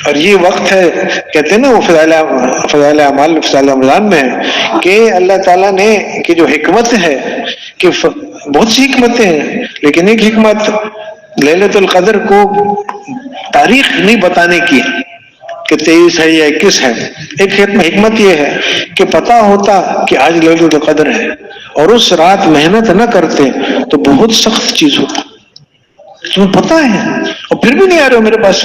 اور یہ وقت ہے، کہتے ہیں نا وہ فضائل اعمال فضائل رمضان میں کہ اللہ تعالیٰ نے کہ جو حکمت ہے کہ بہت سی حکمتیں ہیں، لیکن ایک حکمت لیلۃ القدر کو تاریخ نہیں بتانے کی کہ 23 ہے یا 21 ہے. ایک حکمت یہ ہے کہ پتا ہوتا کہ آج لیلۃ القدر ہے اور اس رات محنت نہ کرتے تو بہت سخت چیز ہوتا. تمہیں پتا ہے اور پھر بھی نہیں آ رہے ہو میرے پاس.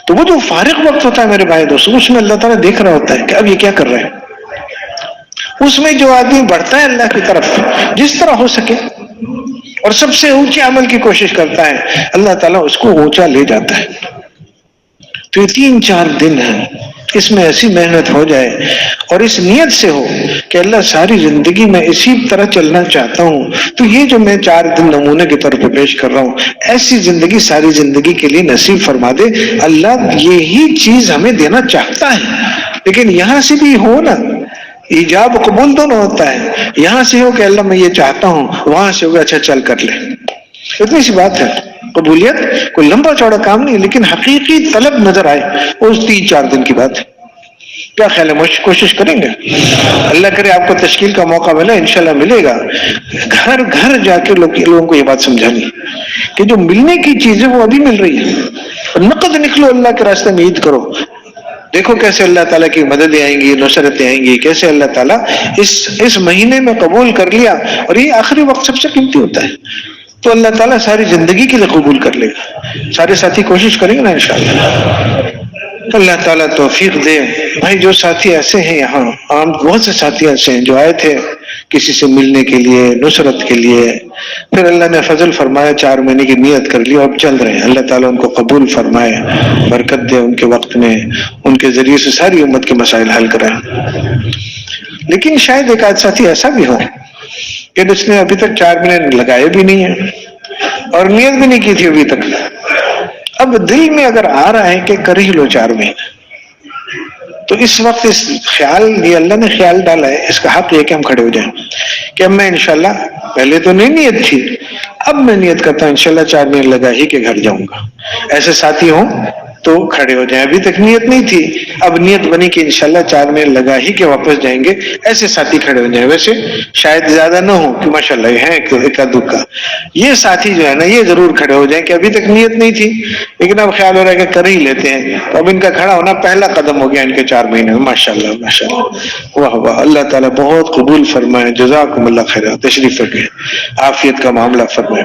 تو وہ جو فارغ وقت ہوتا ہے میرے بھائی دوستوں، اس میں اللہ تعالیٰ دیکھ رہا ہوتا ہے کہ اب یہ کیا کر رہے ہیں. اس میں جو آدمی بڑھتا ہے اللہ کی طرف جس طرح ہو سکے اور سب سے اونچے عمل کی کوشش کرتا ہے، اللہ تعالیٰ اس کو اونچا لے جاتا ہے. تو یہ 3-4 دن ہیں، اس میں ایسی محنت ہو جائے اور اس نیت سے ہو کہ اللہ ساری زندگی میں اسی طرح چلنا چاہتا ہوں. تو یہ جو میں 4 دن نمونے کے طور پہ پیش کر رہا ہوں، ایسی زندگی ساری زندگی کے لیے نصیب فرما دے. اللہ یہی چیز ہمیں دینا چاہتا ہے، لیکن یہاں سے بھی ہو نا، ایجاب قبول دونوں ہوتا ہے. یہاں سے ہو کہ اللہ میں یہ چاہتا ہوں، وہاں سے ہو اچھا چل کر لے. اتنی سی بات ہے. قبولیت کوئی لمبا چوڑا کام نہیں، لیکن حقیقی طلب نظر آئے اس 3-4 دن کی بات ہے. کیا خیال ہے؟ کوشش کریں گے، اللہ کرے آپ کو تشکیل کا موقع ملے، انشاءاللہ ملے گا. گھر گھر جا کے لوگوں کو یہ بات سمجھانی کہ جو ملنے کی چیزیں وہ ابھی مل رہی ہے. نقد نکلو، اللہ کے راستے میں عید کرو. دیکھو کیسے اللہ تعالیٰ کی مددیں آئیں گی، نصرتیں آئیں گی، کیسے اللہ تعالیٰ اس مہینے میں قبول کر لیا. اور یہ آخری وقت سب سے قیمتی ہوتا ہے، تو اللہ تعالیٰ ساری زندگی کے لیے قبول کر لے گا. سارے ساتھی کوشش کریں گے نا انشاءاللہ. اللہ تعالیٰ توفیق دے. بھائی جو ساتھی ایسے ہیں یہاں، عام بہت سے ساتھی ایسے ہیں جو آئے تھے کسی سے ملنے کے لیے، نصرت کے لیے، پھر اللہ نے فضل فرمایا 4 مہینے کی نیت کر لی اور اب چل رہے ہیں. اللہ تعالیٰ ان کو قبول فرمائے، برکت دے ان کے وقت میں، ان کے ذریعے سے ساری امت کے مسائل حل کرائے. لیکن شاید ایک آدھ ساتھی ایسا بھی ہو کہ جس نے ابھی تک 4 مہینے لگائے بھی نہیں ہیں اور نیت بھی نہیں کی تھی ابھی تک. اب دل میں اگر آ رہا ہے کہ کر ہی لو 4 مہینے، تو اس وقت اس خیال، یہ اللہ نے خیال ڈالا ہے، اس کا حق یہ کہ ہم کھڑے ہو جائیں کہ اب میں انشاءاللہ، پہلے تو نہیں نیت تھی، اب میں نیت کرتا ہوں انشاءاللہ 4 مہینے لگا ہی کے گھر جاؤں گا. ایسے ساتھی ہوں تو کھڑے ہو جائیں. ابھی تک نیت نہیں تھی، اب نیت بنی کہ انشاءاللہ 4 مہینے لگا ہی کے واپس جائیں گے. ایسے ساتھی کھڑے ہو جائیں. ویسے شاید زیادہ نہ ہو کہ ماشاءاللہ یہ ہے ایک دکا. یہ ساتھی جو ہے نا، یہ ضرور کھڑے ہو جائیں کہ ابھی تک نیت نہیں تھی لیکن اب خیال ہو رہا ہے کہ کر ہی لیتے ہیں. اب ان کا کھڑا ہونا پہلا قدم ہو گیا ان کے 4 مہینے میں. ماشاءاللہ ماشاءاللہ، واہ واہ، اللہ تعالیٰ بہت قبول فرمائے. جزاکم اللہ خیر. تشریف رکھیں، عافیت کا معاملہ فرمائے.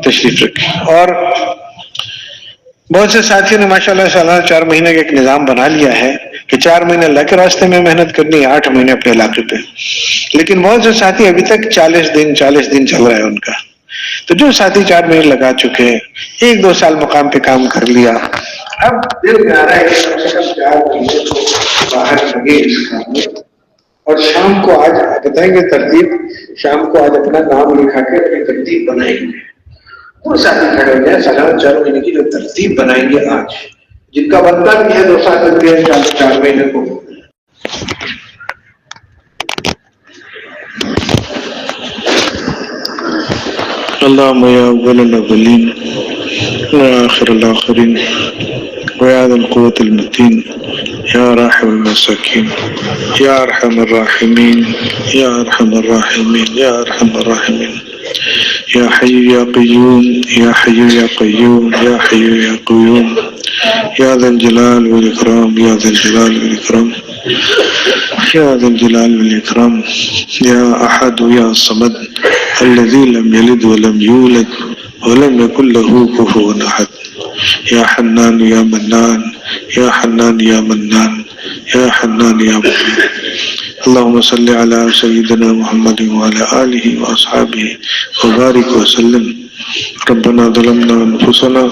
تشریف رکھیں. اور بہت سے ساتھیوں نے ماشاءاللہ سالانہ 4 مہینے کا ایک نظام بنا لیا ہے کہ 4 مہینے اللہ کے راستے میں محنت کرنی ہے، 8 مہینے اپنے علاقے پہ. لیکن بہت سے ساتھی ابھی تک 40 دن چل رہا ہے ان کا. تو جو ساتھی 4 مہینے لگا چکے ہیں، 1-2 سال مقام پہ کام کر لیا، اب دل میں آ رہا ہے کہ کم سے کم 4 مہینے کو باہر لگے اس کام میں. اور شام کو آج بتائیں گے ترتیب، شام کو آج اپنا نام لکھا کے اپنی ترتیب بنائیں گے. وہ ساتھی کھڑے ہو جائیں، سالانہ 4 مہینے کی جو ترتیب بنائیں گے آج، جن کا بنتا بھی ہے 2 سال تک بھی ہے 4 مہینے کو. اللهم يا اول الاولين ويا اخر الاخرين ويا ذا القوة المتين يا راحم المساكين يا ارحم الراحمين يا ارحم الراحمين يا ارحم الراحمين يا حي يا قيوم يا حي يا قيوم يا حي يا قيوم يا ذا الجلال والإكرام يا ذا الجلال والإكرام يا ذا الجلال والإكرام يا أحد يا صمد الذي لم يلد ولم يولد ولم يكن له كفوا أحد يا حنان يا منان يا حنان يا منان يا حنان يا منان. اللهم صل على سيدنا محمد وعلى آله وأصحابه وبارك وسلم. ربنا ظلمنا أنفسنا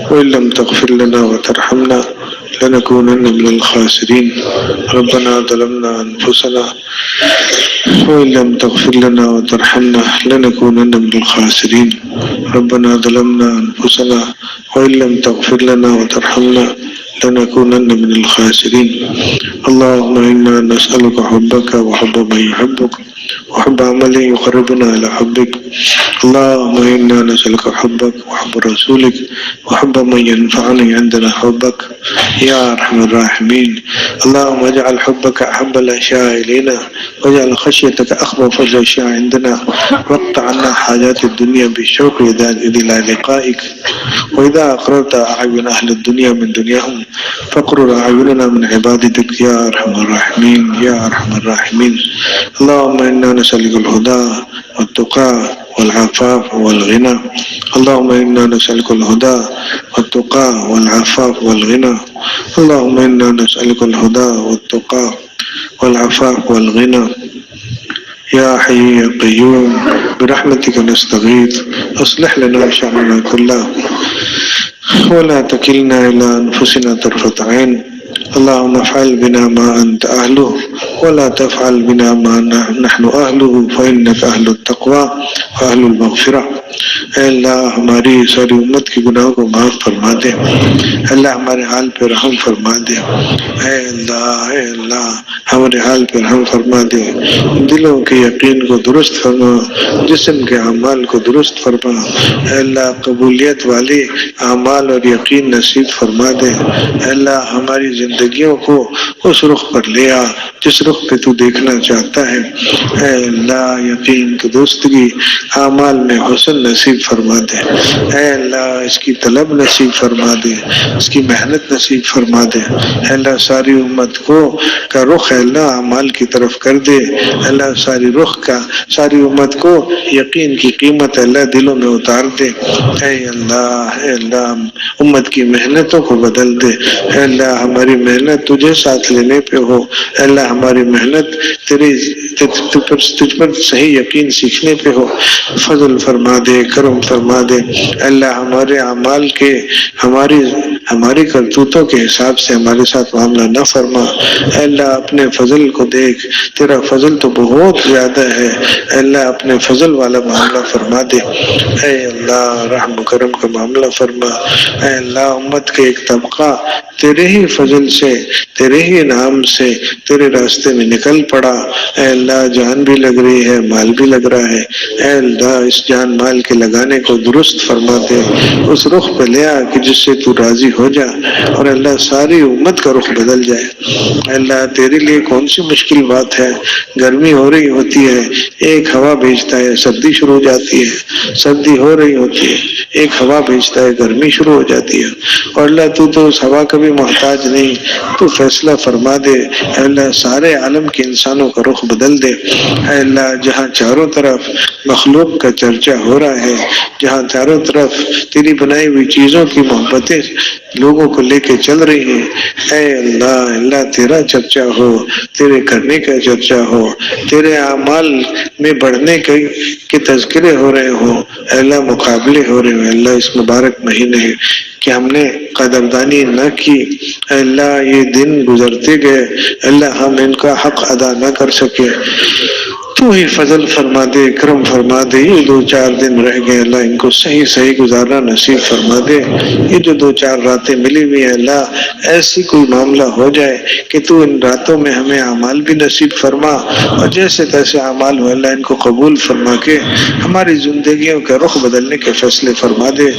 وإن لم تغفر لنا وترحمنا لنكونن من الخاسرين ربنا ظلمنا أنفسنا وإن لم تغفر لنا وترحمنا لنكونن من الخاسرين ربنا ظلمنا أنفسنا وإن لم تغفر لنا وترحمنا لنكونن من الخاسرين اللهم إنا نسألك حبك وحب من يحبك وحب عمل يقربنا إلى حبك اللهم إنا نسألك حبك وحب رسولك وحب من ينفعني عندنا حبك يا أرحم الراحمين اللهم اجعل حبك أحب الأشياء إلينا واجعل خشيتك أخوف الأشياء عندنا واقطع عنا حاجات الدنيا بالشوق إلى لقائك وإذا أقررت أعين أهل الدنيا من دنياهم فاقرر أعيننا من عبادتك يا أرحم الراحمين يا أرحم الراحمين اللهم إنا نسألك الهدى والتقى والعفاف والغنى اللهم إنا نسألك الهدى والتقى والعفاف والغنى اللهم إنا نسألك الهدى والتقى والعفاف والغنى يا حي يا قيوم برحمتك نستغيث أصلح لنا شأننا كله ولا تكلنا إلى أنفسنا طرفة عين اللهم افعل بنا ما أنت أهله ولا تفعل بنا ما نحن أهله فإنك أهل التقوى وأهل المغفرة اے اللہ ہماری ساری امت کی گناہوں کو معاف فرما دے اللہ ہمارے حال پہ رحم فرما دے اے اللہ ہمارے حال پہ رحم فرما دے دلوں کے یقین کو درست فرما جسم کے اعمال کو درست فرما اے اللہ قبولیت والے اعمال اور یقین نصیب فرما دے اے اللہ ہماری زندگیوں کو اس رخ پر لے آ جس رخ پہ تو دیکھنا چاہتا ہے اے اللہ یقین تو دوستگی اعمال میں حسن نصیب فرما دے اے اللہ اس کی طلب نصیب فرما دے اس کی محنت نصیب فرما دے اے اللہ ساری امت کا رخ اے اللہ اعمال کی طرف کر دے اے اللہ ساری امت کو یقین کی قیمت اے اللہ دلوں میں اتار دے اے اللہ امت کی محنتوں کو بدل دے اے اللہ ہماری محنت تجھے ساتھ لینے پہ ہو اے اللہ ہماری محنت تجھ پر صحیح یقین سیکھنے پہ ہو فضل فرما دے کرم فرما دے اللہ ہمارے اعمال کے ہماری کرتوتوں کے حساب سے ہمارے ساتھ معاملہ نہ فرما اے اللہ اپنے فضل کو دیکھ تیرا فضل تو بہت زیادہ ہے اے اللہ اپنے فضل والا معاملہ فرما دے اے اللہ رحم و کرم کا معاملہ فرما اے اللہ امت کے ایک طبقہ تیرے ہی فضل سے تیرے ہی انعام سے تیرے راستے میں نکل پڑا اے اللہ جان بھی لگ رہی ہے مال بھی لگ رہا ہے اے اللہ اس جان مال کے لگانے کو درست فرما دے اس رخ پہ لے آ کہ جس سے تو راضی ہو جا اور اللہ ساری امت کا رخ بدل جائے اے اللہ تیرے لیے کون سی مشکل بات ہے گرمی ہو رہی ہوتی ہے ایک ہوا بھیجتا ہے سردی شروع ہو جاتی ہے سردی ہو رہی ہوتی ہے ایک ہوا بھیجتا ہے گرمی شروع ہو جاتی ہے اور اللہ تو اس ہوا کا بھی محتاج نہیں تو فیصلہ فرما دے اے اللہ سارے عالم کے انسانوں کا رخ بدل دے اے اللہ جہاں چاروں طرف مخلوق کا چرچا ہو رہا ہے جہاں چاروں طرف تیری بنائی ہوئی چیزوں کی محبتیں لوگوں کو لے کے چل رہی ہیں اے اللہ تیرا چرچا ہو تیرے کرنے کا چرچا ہو تیرے اعمال میں بڑھنے کے تذکرے ہو رہے ہوں اے اللہ مقابلے ہو رہے ہوں اللہ اس مبارک مہینے کہ ہم نے قدردانی نہ کی اے اللہ یہ دن گزرتے گئے اللہ ہم ان کا حق ادا نہ کر سکے تو ہی فضل فرما دے کرم فرما دے یہ 2-4 دن رہ گئے اللہ ان کو صحیح گزارنا نصیب فرما دے یہ جو 2-4 راتیں ملی ہوئی ہیں اللہ ایسی کوئی معاملہ ہو جائے کہ تو ان راتوں میں ہمیں اعمال بھی نصیب فرما اور جیسے تیسے اعمال ہو اللہ ان کو قبول فرما کے ہماری زندگیوں کا رخ بدلنے کے فیصلے فرما دے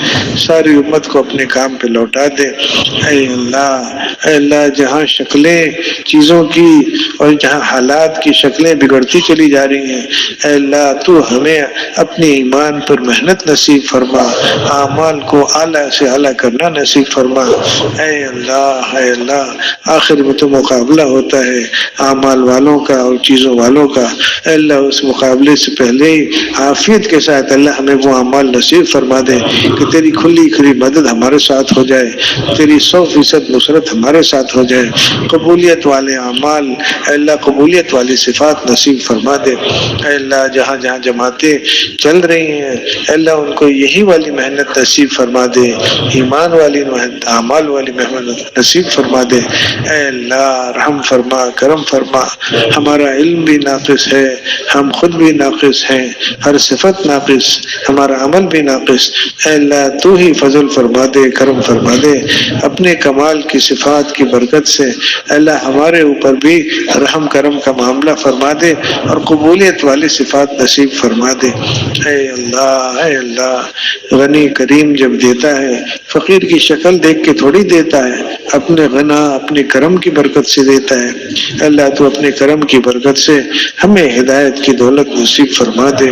ساری امت کو اپنے کام پہ لوٹا دے اے اللہ جہاں شکلیں چیزوں کی اور جہاں حالات کی شکلیں بگڑتی چلی جا رہی ہیں اے اللہ تو ہمیں اپنے ایمان پر محنت نصیب فرما اعمال کو اعلیٰ سے اعلیٰ کرنا نصیب فرما اے اللہ آخر میں تو مقابلہ ہوتا ہے اعمال والوں کا اور چیزوں والوں کا اے اللہ اس مقابلے سے پہلے ہی عافیت کے ساتھ اللہ ہمیں وہ اعمال نصیب فرما دے کہ تیری کھلی مدد ہمارے ساتھ ہو جائے تیری 100% نصرت ہمارے ساتھ ہو جائے قبولیت والے اعمال اے اللہ قبولیت والی صفات نصیب فرما دے اے اللہ جہاں جماعتیں چل رہی ہیں اے اللہ ان کو یہی والی محنت نصیب فرما دے ایمان والی محنت اعمال والی محنت نصیب فرما دے۔ اے اللہ رحم فرما، کرم فرما، ہمارا علم بھی ناقص ہے، ہم خود بھی ناقص ہیں، ہر صفت ناقص، ہمارا عمل بھی ناقص، اے اللہ تو ہی فضل فرما دے، کرم فرما دے، اپنے کمال کی صفات کی برکت سے اے اللہ ہمارے اوپر بھی رحم کرم کا معاملہ فرما دے اور قبولیت والی صفات نصیب فرما دے۔ اے اللہ غنی کریم جب دیتا ہے فقیر کی شکل دیکھ کے تھوڑی دیتا ہے، اپنے غنا اپنے کرم کی برکت سے دیتا ہے۔ اللہ تو اپنے کرم کی برکت سے ہمیں ہدایت کی دولت نصیب فرما دے،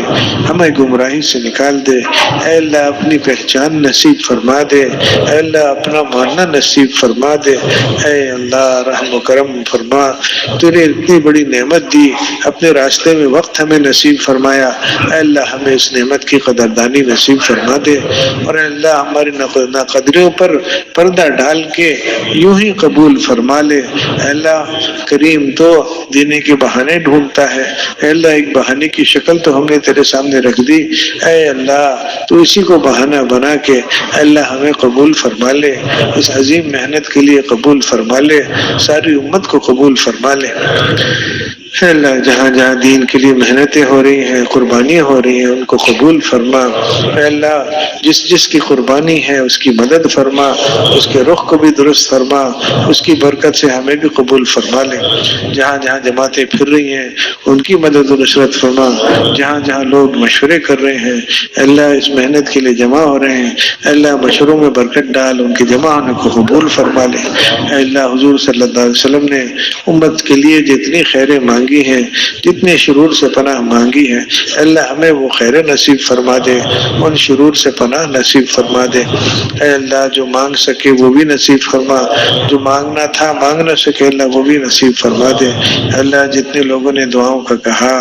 ہمیں گمراہی سے نکال دے، اے اللہ اپنی پہچان نصیب فرما دے، اے اللہ اپنا ماننا نصیب فرما دے، اے اللہ رحم و کرم فرما، تو نے اتنی بڑی نعمت دی، اپنے راستے میں وقت ہمیں نصیب فرمایا، اے اللہ ہمیں اس نعمت کی قدردانی نصیب فرما دے، اور اے اللہ ہماری ناقدریوں پر پردہ ڈال کے یوں ہی قبول فرما لے۔ اے اللہ کریم تو دینے کے بہانے ڈھونڈتا ہے، اے اللہ ایک بہانے کی شکل تو ہم نے تیرے سامنے رکھ دی، اے اللہ تو اسی کو بہانہ بنا کے اے اللہ ہمیں قبول فرما لے، اس عظیم محنت کے لیے قبول فرما لے، ساری امت کو قبول فرما لے۔ اے اللہ جہاں جہاں دین کے لیے محنتیں ہو رہی ہیں، قربانیاں ہو رہی ہیں، ان کو قبول فرما۔ اے اللہ جس جس کی قربانی ہے اس کی مدد فرما، اس کے رخ کو بھی درست فرما، اس کی برکت سے ہمیں بھی قبول فرما لے۔ جہاں جہاں جماعتیں پھر رہی ہیں ان کی مدد و نصرت فرما، جہاں جہاں لوگ مشورے کر رہے ہیں اے اللہ اس محنت کے لیے جمع ہو رہے ہیں، اے اللہ مشوروں میں برکت ڈال، ان کے جمع ہونے کو قبول فرما لے۔ اے اللہ حضور صلی اللہ علیہ وسلم نے امت کے لیے جتنی خیریں مانگی ہیں، جتنے شرور سے پناہ مانگی ہے، اللہ ہمیں وہ خیر نصیب فرما دے، ان شرور سے پناہ نصیب فرما دے۔ اے اللہ جو مانگ سکے وہ بھی نصیب فرما، جو مانگنا تھا مانگ نہ سکے اللہ وہ بھی نصیب فرما دے۔ اللہ جتنے لوگوں نے دعاؤں کا کہا،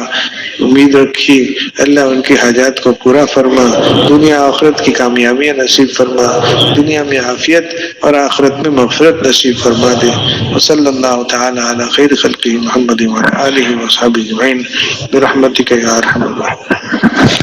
امید رکھی، اللہ ان کی حاجات کو پورا فرما، دنیا آخرت کی کامیابیاں نصیب فرما، دنیا میں عافیت اور آخرت میں مغفرت نصیب فرما دے۔ وصلی اللہ تعالی علی خیر خلقہ محمد وعلی آلہ وصحبہ اجمعین برحمتک یا ارحم الراحمین۔